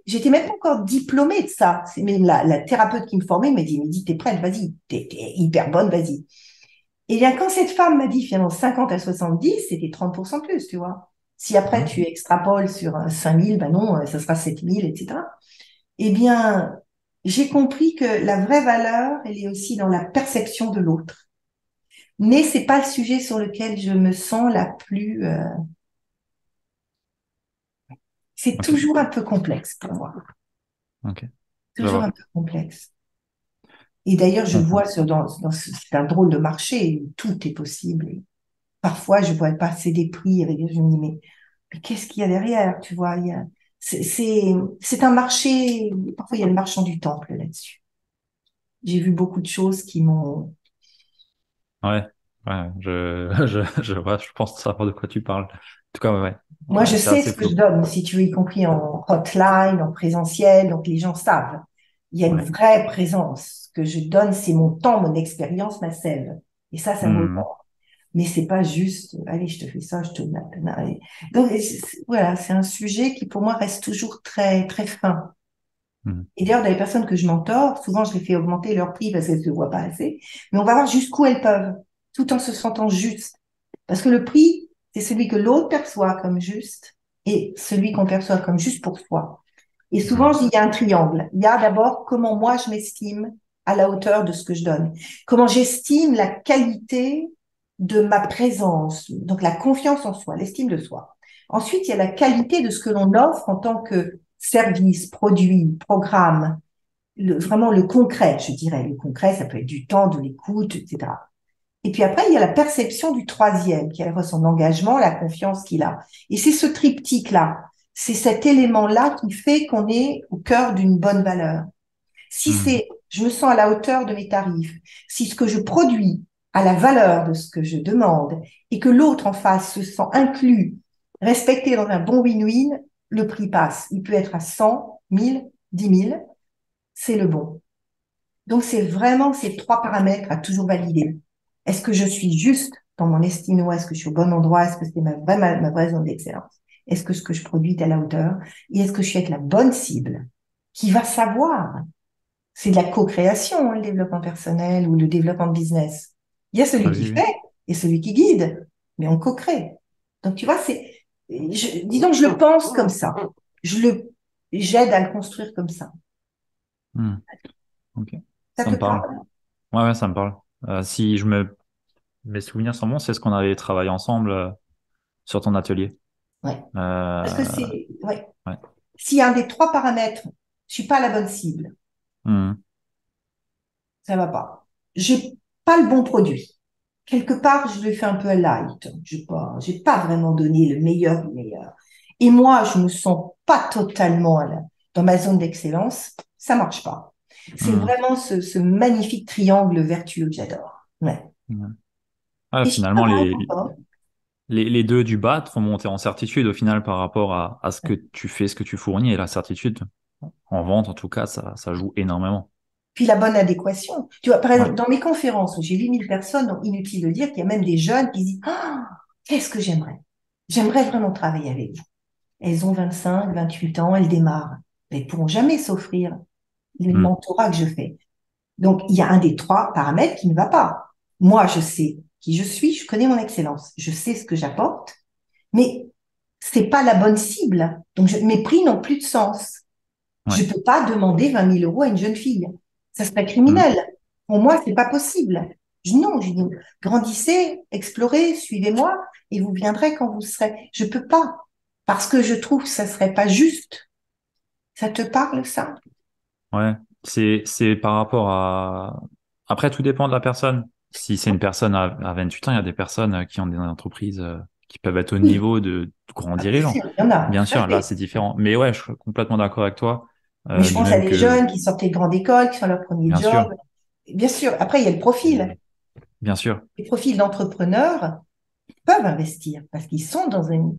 j'étais même pas encore diplômée de ça. C'est même la thérapeute qui me formait m'a dit, mais dis, t'es prête, vas-y, t'es hyper bonne, vas-y. Et bien, quand cette femme m'a dit finalement 50 à 70, c'était 30% de plus, tu vois. Si après Ouais. tu extrapoles sur 5000, ben non, ça sera 7000, etc. Eh bien, j'ai compris que la vraie valeur, elle est aussi dans la perception de l'autre. Mais c'est pas le sujet sur lequel je me sens la plus, c'est Ok. toujours un peu complexe pour moi. Ok. Je Toujours un vois. peu complexe. Et d'ailleurs, Je je comprends. vois c'est un drôle de marché, où tout est possible. Et parfois, je vois passer des prix, et je me dis, mais qu'est-ce qu'il y a derrière, tu vois, c'est un marché, parfois il y a le marchand du temple là-dessus. J'ai vu beaucoup de choses qui m'ont, Ouais. Ouais. Je vois. Je pense savoir de quoi tu parles. En tout cas, ouais. Ouais. moi, je C'est sais assez ce que je flou. donne, si tu veux, y compris en hotline, en présentiel, donc les gens savent. Il y a une Ouais. vraie présence. Ce que je donne, c'est mon temps, mon expérience, ma sève. Et ça vaut le Hmm. temps. Mais c'est pas juste, allez, je te fais ça, je te donne. Donc, voilà, c'est un sujet qui, pour moi, reste toujours très, très fin. Hmm. Et d'ailleurs, dans les personnes que je mentor, souvent, je les fais augmenter leur prix parce qu'elles ne se voient pas assez. Mais on va voir jusqu'où elles peuvent, tout en se sentant juste. Parce que le prix, c'est celui que l'autre perçoit comme juste et celui qu'on perçoit comme juste pour soi. Et souvent, Hmm. je dis, il y a un triangle. Il y a d'abord comment moi, je m'estime à la hauteur de ce que je donne. Comment j'estime la qualité de ma présence. Donc, la confiance en soi, l'estime de soi. Ensuite, il y a la qualité de ce que l'on offre en tant que service, produit, programme. Vraiment le concret, je dirais. Le concret, ça peut être du temps, de l'écoute, etc. Et puis après, il y a la perception du troisième, qui est à la fois son engagement, la confiance qu'il a. Et c'est ce triptyque-là, c'est cet élément-là qui fait qu'on est au cœur d'une bonne valeur. Si Hmm. je me sens à la hauteur de mes tarifs, si ce que je produis a la valeur de ce que je demande et que l'autre en face se sent inclus, respecté dans un bon win-win, le prix passe. Il peut être à 100, 1000, 10 000, c'est le bon. Donc, c'est vraiment ces trois paramètres à toujours valider. Est-ce que je suis juste dans mon estime de moi? Est-ce que je suis au bon endroit? Est-ce que c'est ma vraie zone d'excellence? Est-ce que ce que je produis est à la hauteur? Et est-ce que je suis avec la bonne cible qui va savoir? C'est de la co-création, hein, le développement personnel ou le développement de business. Il y a Ah celui qui oui, oui. fait et celui qui guide, mais on co-crée. Donc, tu vois, disons que je le pense comme ça. J'aide à le construire comme ça. Hmm. Ok. Ça Ça te me parle. parle? Ouais, ouais, ça me parle. Si mes souvenirs sont bons, c'est ce qu'on avait travaillé ensemble sur ton atelier. Ouais. Parce que Euh, ouais. ouais. Si un des trois paramètres, je suis pas la bonne cible, Hmm. ça va pas. J'ai pas le bon produit. Quelque part, je l'ai fait un peu light. J'ai pas vraiment donné le meilleur du meilleur. Et moi, je me sens pas totalement dans ma zone d'excellence, ça marche pas. C'est Hmm. vraiment ce magnifique triangle vertueux que j'adore. Ouais. Ouais. Ouais, Et je finalement, travaille encore. les deux du bas te font monter en certitude au final par rapport à ce que tu fais, ce que tu fournis. Et la certitude, en vente en tout cas, ça joue énormément. Puis la bonne adéquation. Tu vois, par Ouais. exemple, dans mes conférences où j'ai 8 000 personnes, donc inutile de dire qu'il y a même des jeunes qui disent, ah, qu'est-ce que j'aimerais? J'aimerais vraiment travailler avec vous. Elles ont 25, 28 ans, elles démarrent. Elles ne pourront jamais s'offrir le Hmm. mentorat que je fais. Donc, il y a un des trois paramètres qui ne va pas. Moi, je sais qui je suis, je connais mon excellence, je sais ce que j'apporte, mais c'est pas la bonne cible. Donc, mes prix n'ont plus de sens. Ouais. Je peux pas demander 20 000 € à une jeune fille. Ça serait Hmm. criminel. Pour moi, c'est pas possible. Non, je dis, grandissez, explorez, suivez-moi, et vous viendrez quand vous serez. Je peux pas. Parce que je trouve que ça serait pas juste. Ça te parle, ça? Ouais. C'est par rapport à... Après, tout dépend de la personne. Si c'est une personne à 28 ans, il y a des personnes qui ont des entreprises qui peuvent être au Oui. niveau de grands Ah, bien dirigeants. sûr, il y en a, Bien tout à sûr, là, fait. c'est différent. Mais ouais, je suis complètement d'accord avec toi. Mais je De pense à même des que, jeunes qui sortaient de grande école, qui font leur premier bien job. sûr, Bien sûr, après, il y a le profil. bien sûr. Les profils d'entrepreneurs peuvent investir parce qu'ils sont dans une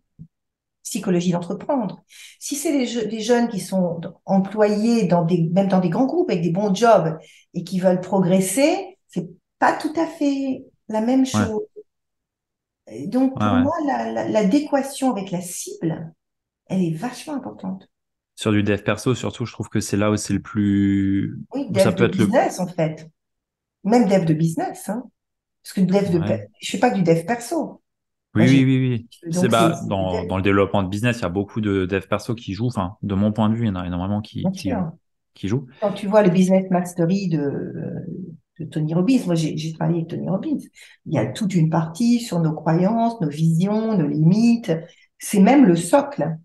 psychologie d'entreprendre. Si c'est des jeunes qui sont employés même dans des grands groupes avec des bons jobs et qui veulent progresser, c'est pas tout à fait la même Ouais, chose. Et donc, ouais, pour ouais. moi, l'adéquation avec la cible, elle est vachement importante. Sur du dev perso, surtout, je trouve que c'est là où c'est le plus, Oui, où ça dev peut de être le, business, en fait. Même dev de business, hein. Parce que ouais. je fais pas que du dev perso. Moi, Oui, oui, oui, oui. C'est donc bah, c'est dans le développement de business, il y a beaucoup de dev perso qui jouent. Enfin, de mon point de vue, il y en a énormément bien sûr. qui jouent. Quand tu vois le business mastery de Tony Robbins, moi j'ai travaillé avec Tony Robbins, il y a toute une partie sur nos croyances, nos visions, nos limites. C'est même le socle.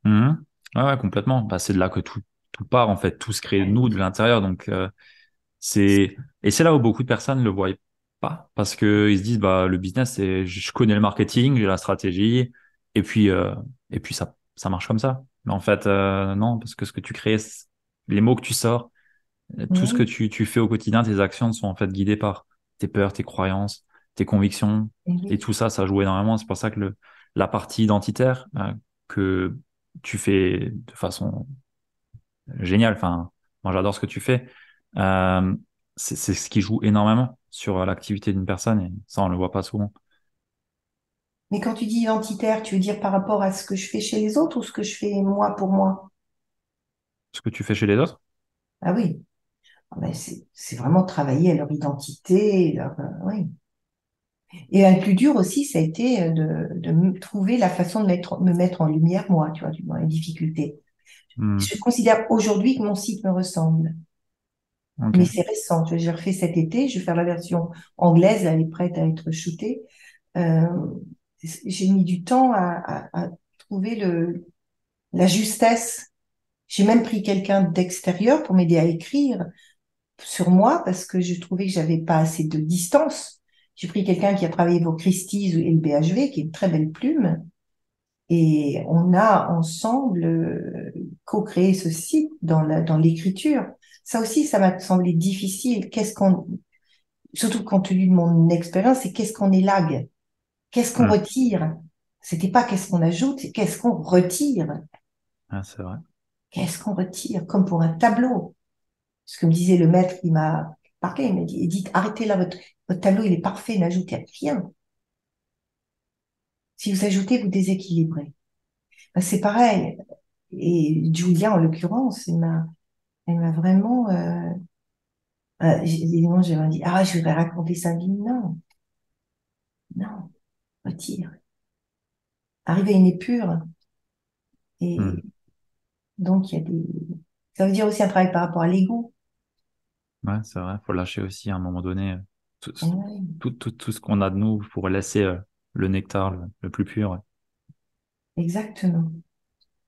Mhm. Ouais, ouais, complètement. Bah, c'est de là que tout part, en fait. Tout se crée de nous, de l'intérieur. Donc, et c'est là où beaucoup de personnes le voient pas. Parce que ils se disent, bah, le business, je connais le marketing, j'ai la stratégie. Et puis, euh, et puis ça marche comme ça. Mais en fait, non, parce que ce que tu crées, les mots que tu sors, tout ce que Oui, tu fais au quotidien, tes actions sont en fait guidées par tes peurs, tes croyances, tes convictions. Et oui. tout ça, ça joue énormément. C'est pour ça que la partie identitaire, que tu fais de façon géniale, enfin, moi j'adore ce que tu fais, euh, c'est ce qui joue énormément sur l'activité d'une personne et ça, on le voit pas souvent. Mais quand tu dis identitaire, tu veux dire par rapport à ce que je fais chez les autres ou ce que je fais moi pour moi? Ce que tu fais chez les autres? Ah oui, ah ben c'est vraiment travailler à leur identité, oui. Et le plus dur aussi, ça a été de me trouver la façon de me mettre en lumière, moi, tu vois, dans les difficultés. Hmm, Je considère aujourd'hui que mon site me ressemble, ok. mais c'est récent. Tu vois, j'ai refait cet été, je vais faire la version anglaise, elle est prête à être shootée. Euh, j'ai mis du temps à trouver la justesse. J'ai même pris quelqu'un d'extérieur pour m'aider à écrire sur moi parce que je trouvais que j'avais pas assez de distance. J'ai pris quelqu'un qui a travaillé pour Christie's et le BHV, qui est une très belle plume. Et on a ensemble co-créé ce site dans l'écriture. Ça aussi, ça m'a semblé difficile. Surtout compte tenu de mon expérience, c'est qu'est-ce qu'on élague? Qu'est-ce qu'on Hmm, retire? C'était pas qu'est-ce qu'on ajoute, c'est qu'est-ce qu'on retire? ah, c'est vrai. Qu'est-ce qu'on retire? Comme pour un tableau. Ce que me disait le maître qui m'a parlé, il m'a dit, dites, arrêtez là, votre tableau, il est parfait, n'ajoutez rien. Si vous ajoutez, vous déséquilibrez. Ben, c'est pareil. Et Julia, en l'occurrence, elle m'a vraiment, évidemment, j'ai dit, ah, je vais raconter ça. Elle me dit, non, non, retire. Arrive à une épure. Hmm, Et donc, ça veut dire aussi un travail par rapport à l'ego. ouais, c'est vrai. Faut lâcher aussi à un moment donné tout, Ouais, tout ce qu'on a de nous pour laisser le nectar le plus pur. Ouais. exactement.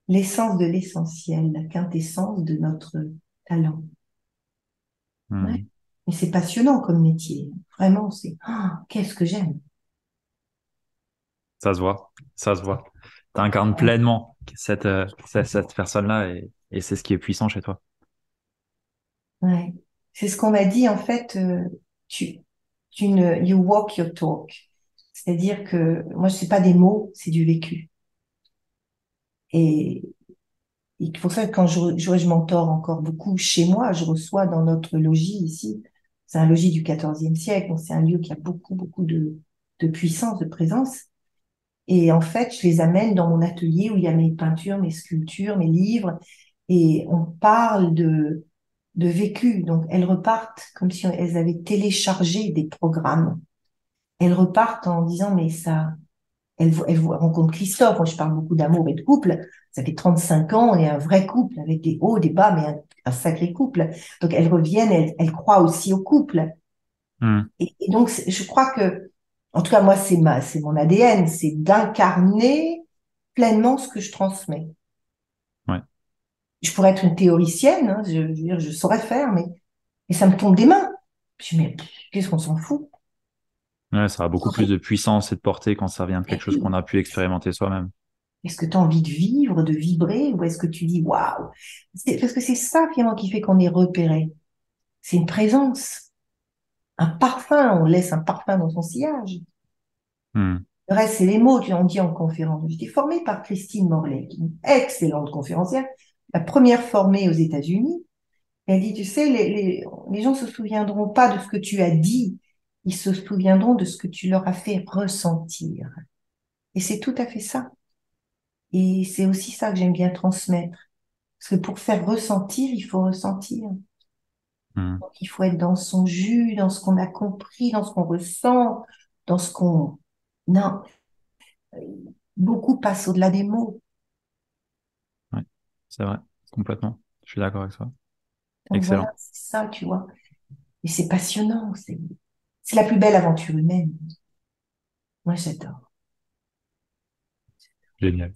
L'essence de l'essentiel, la quintessence de notre talent. Ouais. Hmm. Et c'est passionnant comme métier. Vraiment, qu'est-ce que j'aime. Ça se voit, ça se voit. T'incarnes pleinement. cette personne-là et c'est ce qui est puissant chez toi. Ouais. C'est ce qu'on m'a dit, en fait, tu, you walk your talk. C'est-à-dire que moi, c'est pas des mots, c'est du vécu. Et, et pour ça, quand je m'entore encore beaucoup chez moi, je reçois dans notre logis ici, c'est un logis du XIVe siècle, donc c'est un lieu qui a beaucoup, beaucoup de puissance, de présence. Et en fait, je les amène dans mon atelier où il y a mes peintures, mes sculptures, mes livres, et on parle de vécu. Donc, elles repartent comme si elles avaient téléchargé des programmes. Elles repartent en disant, mais ça, elles rencontrent Christophe. Moi, je parle beaucoup d'amour et de couple. Ça fait 35 ans, on est un vrai couple avec des hauts, des bas, mais un sacré couple. Donc, elles reviennent, elles croient aussi au couple. Hmm. Et donc, je crois que, en tout cas, moi, c'est mon ADN, c'est d'incarner pleinement ce que je transmets. Ouais. Je pourrais être une théoricienne, hein, je veux dire, je saurais faire, mais ça me tombe des mains. Je me dis, mais qu'est-ce qu'on s'en fout? Ouais, ça a beaucoup plus de puissance et de portée quand ça vient de quelque chose qu'on a pu expérimenter soi-même. Est-ce que tu as envie de vivre, de vibrer, ou est-ce que tu dis waouh? Parce que c'est ça finalement qui fait qu'on est repéré. C'est une présence, un parfum. On laisse un parfum dans son sillage. Hmm. Le reste, c'est les mots qu'on dit en conférence. J'étais formée par Christine Morlaix, qui est une excellente conférencière, la première formée aux États-Unis. Elle dit, tu sais, les gens se souviendront pas de ce que tu as dit, ils se souviendront de ce que tu leur as fait ressentir. Et c'est tout à fait ça. Et c'est aussi ça que j'aime bien transmettre. Parce que pour faire ressentir, il faut ressentir. Hmm. Donc, il faut être dans son jus, dans ce qu'on a compris, dans ce qu'on ressent, dans ce qu'on... Non, beaucoup passent au-delà des mots. Ouais, c'est vrai, complètement. Je suis d'accord avec toi. Donc voilà, Excellent. c'est ça, tu vois. Et c'est passionnant. C'est la plus belle aventure humaine. Moi, j'adore. Génial.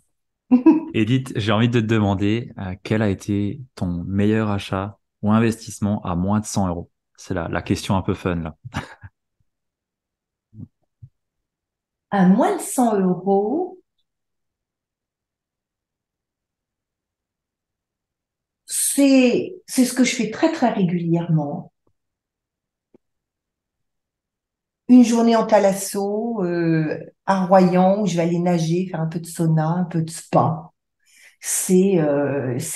Edith, j'ai envie de te demander quel a été ton meilleur achat ou investissement à moins de 100 euros? C'est la question un peu fun là. À moins de 100 euros, c'est ce que je fais très, très régulièrement. Une journée en thalasso, à Royan, où je vais aller nager, faire un peu de sauna, un peu de spa. C'est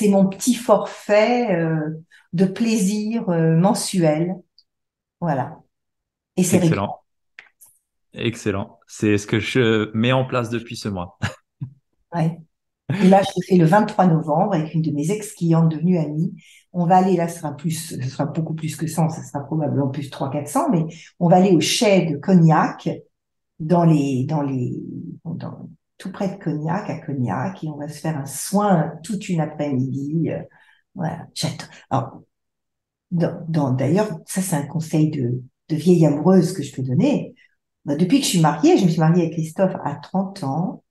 mon petit forfait de plaisir mensuel. Voilà. Et c'est récurrent. Excellent, excellent. C'est ce que je mets en place depuis ce mois. Ouais. Et là, je le fais le 23 novembre avec une de mes ex-clientes devenues amie. On va aller, là, ce sera beaucoup plus que 100, ce sera probablement plus 300-400, mais on va aller au Chai de Cognac, dans tout près de Cognac, à Cognac, et on va se faire un soin toute une après-midi. Voilà, j'adore. Alors, d'ailleurs, ça, c'est un conseil de vieille amoureuse que je peux donner. Bah, depuis que je suis mariée, je me suis mariée avec Christophe à 30 ans.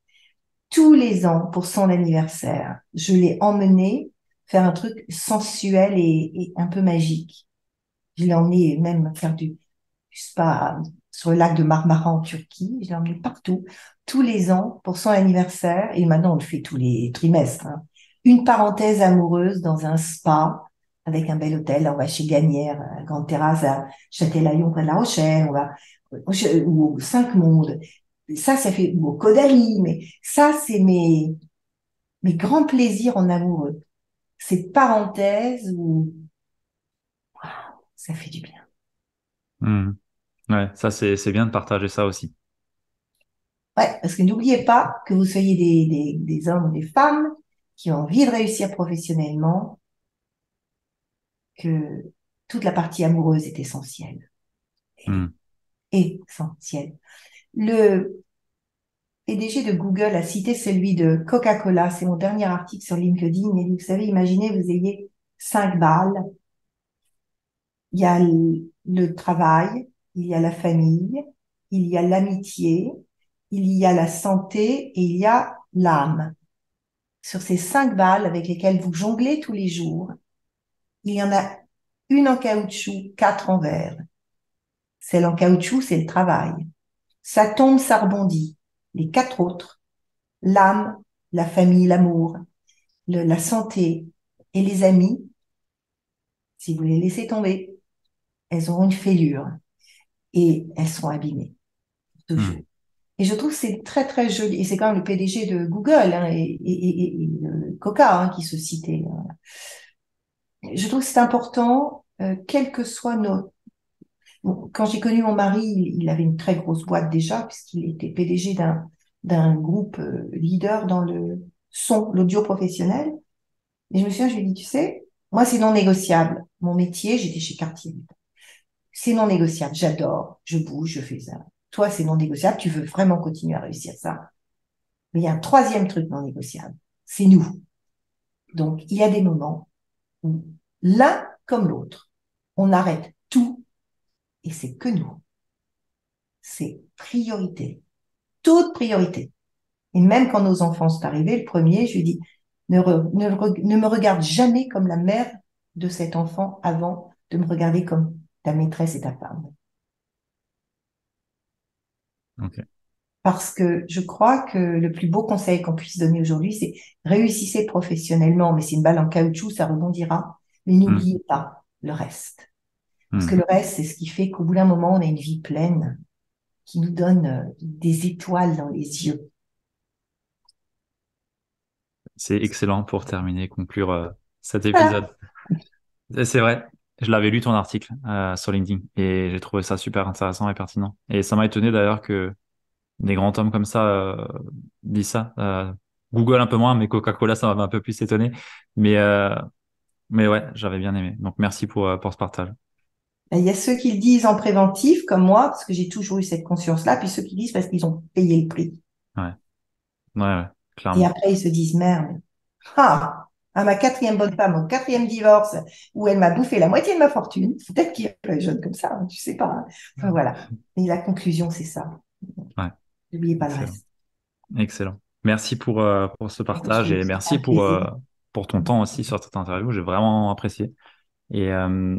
Tous les ans, pour son anniversaire, je l'ai emmené faire un truc sensuel et un peu magique. Je l'ai emmené même faire du spa sur le lac de Marmara en Turquie. Je l'ai emmené partout, tous les ans, pour son anniversaire. Et maintenant, on le fait tous les trimestres, hein. Une parenthèse amoureuse dans un spa avec un bel hôtel. Là, on va chez Gagnère, à Grande Terrasse, à Châtelaillon, près de La Rochelle. On va ou au Cinq Mondes. Ça fait, ou au Caudalie. Mais ça, c'est mes grands plaisirs en amoureux. Ces parenthèses où ça fait du bien. Hmm. Ouais, ça c'est bien de partager ça aussi. Ouais, parce que n'oubliez pas que vous soyez des hommes ou des femmes qui ont envie de réussir professionnellement, que toute la partie amoureuse est essentielle. Elle Hmm. est essentielle. Le PDG de Google a cité celui de Coca-Cola. C'est mon dernier article sur LinkedIn. Il dit, vous savez, imaginez, vous ayez 5 balles. Il y a le travail, il y a la famille, il y a l'amitié, il y a la santé et il y a l'âme. Sur ces 5 balles avec lesquelles vous jonglez tous les jours, il y en a une en caoutchouc, 4 en verre. Celle en caoutchouc, c'est le travail. Ça tombe, ça rebondit. Les 4 autres, l'âme la famille, l'amour, la santé et les amis, si vous les laissez tomber, elles auront une fêlure et elles seront abîmées, toujours. Hmm. Et je trouve que c'est très, très joli. Et c'est quand même le PDG de Google hein, et Coca hein, qui se citait. Je trouve que c'est important, quel que soit nos... Bon, quand j'ai connu mon mari, il avait une très grosse boîte déjà, puisqu'il était PDG d'un groupe leader dans le son, l'audio professionnel. Et je me souviens, je lui ai dit, tu sais, moi, c'est non négociable. Mon métier, j'étais chez Cartier. C'est non négociable. J'adore. Je bouge, je fais ça. Toi, c'est non négociable. Tu veux vraiment continuer à réussir ça. Mais il y a un troisième truc non négociable. C'est nous. Donc, il y a des moments où l'un comme l'autre, on arrête tout et c'est que nous. C'est priorité. Toute priorité. Et même quand nos enfants sont arrivés, le premier, je lui dis, ne me regarde jamais comme la mère de cet enfant avant de me regarder comme ta maîtresse et ta femme. Ok. Parce que je crois que le plus beau conseil qu'on puisse donner aujourd'hui, c'est réussissez professionnellement, mais c'est une balle en caoutchouc, ça rebondira. Mais Hmm. n'oubliez pas le reste. Parce que Hmm. le reste, c'est ce qui fait qu'au bout d'un moment, on a une vie pleine qui nous donne des étoiles dans les yeux. C'est excellent pour terminer et conclure cet Voilà. épisode. Et c'est vrai, je l'avais lu ton article sur LinkedIn et j'ai trouvé ça super intéressant et pertinent. Et ça m'a étonné d'ailleurs que des grands hommes comme ça disent ça. Google un peu moins, mais Coca-Cola, ça m'avait un peu plus étonné. Mais, euh, mais ouais, j'avais bien aimé. Donc merci pour ce partage. Il y a ceux qui le disent en préventif, comme moi, parce que j'ai toujours eu cette conscience-là, puis ceux qui disent parce qu'ils ont payé le prix. Ouais, ouais, Et clairement. après, ils se disent, merde, ah, à ma quatrième bonne femme, au quatrième divorce, où elle m'a bouffé la moitié de ma fortune, peut-être qu'il y a plein de jeunes comme ça, hein, tu sais pas. Hein. Enfin voilà. Et la conclusion, c'est ça. Ouais, N'oubliez pas le excellent. reste. Excellent. Merci pour ce partage et C'est merci un plaisir. pour ton temps aussi sur cette interview. J'ai vraiment apprécié. Et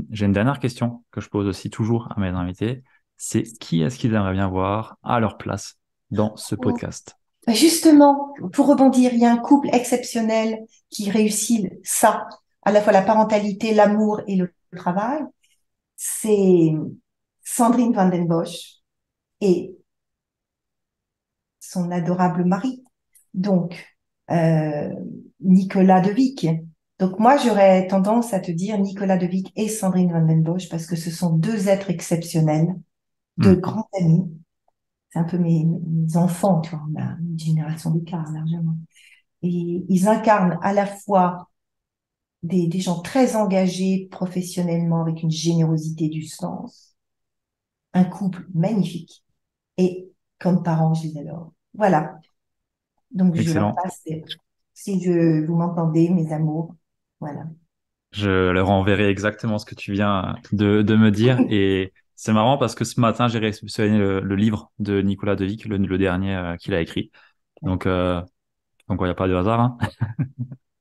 j'ai une dernière question que je pose aussi toujours à mes invités. C'est qui est-ce qu'ils aimeraient bien voir à leur place dans ce podcast? Justement, pour rebondir, il y a un couple exceptionnel qui réussit ça, à la fois la parentalité, l'amour et le travail. C'est Sandrine Van den Bosch et son adorable mari. Donc, euh, Nicolas De Vic. Donc, moi, j'aurais tendance à te dire Nicolas De Vic et Sandrine Van den Bosch parce que ce sont deux êtres exceptionnels, Hmm, deux grands amis. C'est un peu mes enfants, tu vois, on a une génération d'écart largement. Et ils incarnent à la fois des gens très engagés professionnellement avec une générosité du sens, un couple magnifique et comme parents, je les adore. Voilà. Donc, je leur excellent. passe, si je vous m'entendez, mes amours. Voilà. Je leur enverrai exactement ce que tu viens de me dire. Et c'est marrant parce que ce matin, j'ai réceptionné le livre de Nicolas Devic, le dernier qu'il a écrit. Donc, donc il n'y a pas de hasard, hein.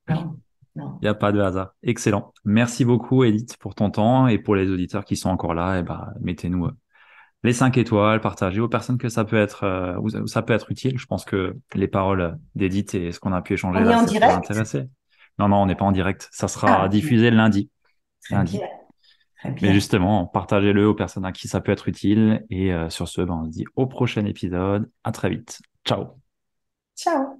Non, non. Il n'y a pas de hasard. Excellent. Merci beaucoup, Edith, pour ton temps et pour les auditeurs qui sont encore là. Et bah, mettez-nous les 5 étoiles, partagez aux personnes que ça peut être, où ça peut être utile. Je pense que les paroles d'Edith et ce qu'on a pu échanger On est là, en ça peut les direct? intéresser. Non, non, on n'est pas en direct. Ça sera Ah, ok. diffusé lundi. Très Lundi. bien, très Mais bien. justement, partagez-le aux personnes à qui ça peut être utile. Et sur ce, ben, on se dit au prochain épisode. À très vite. Ciao. Ciao.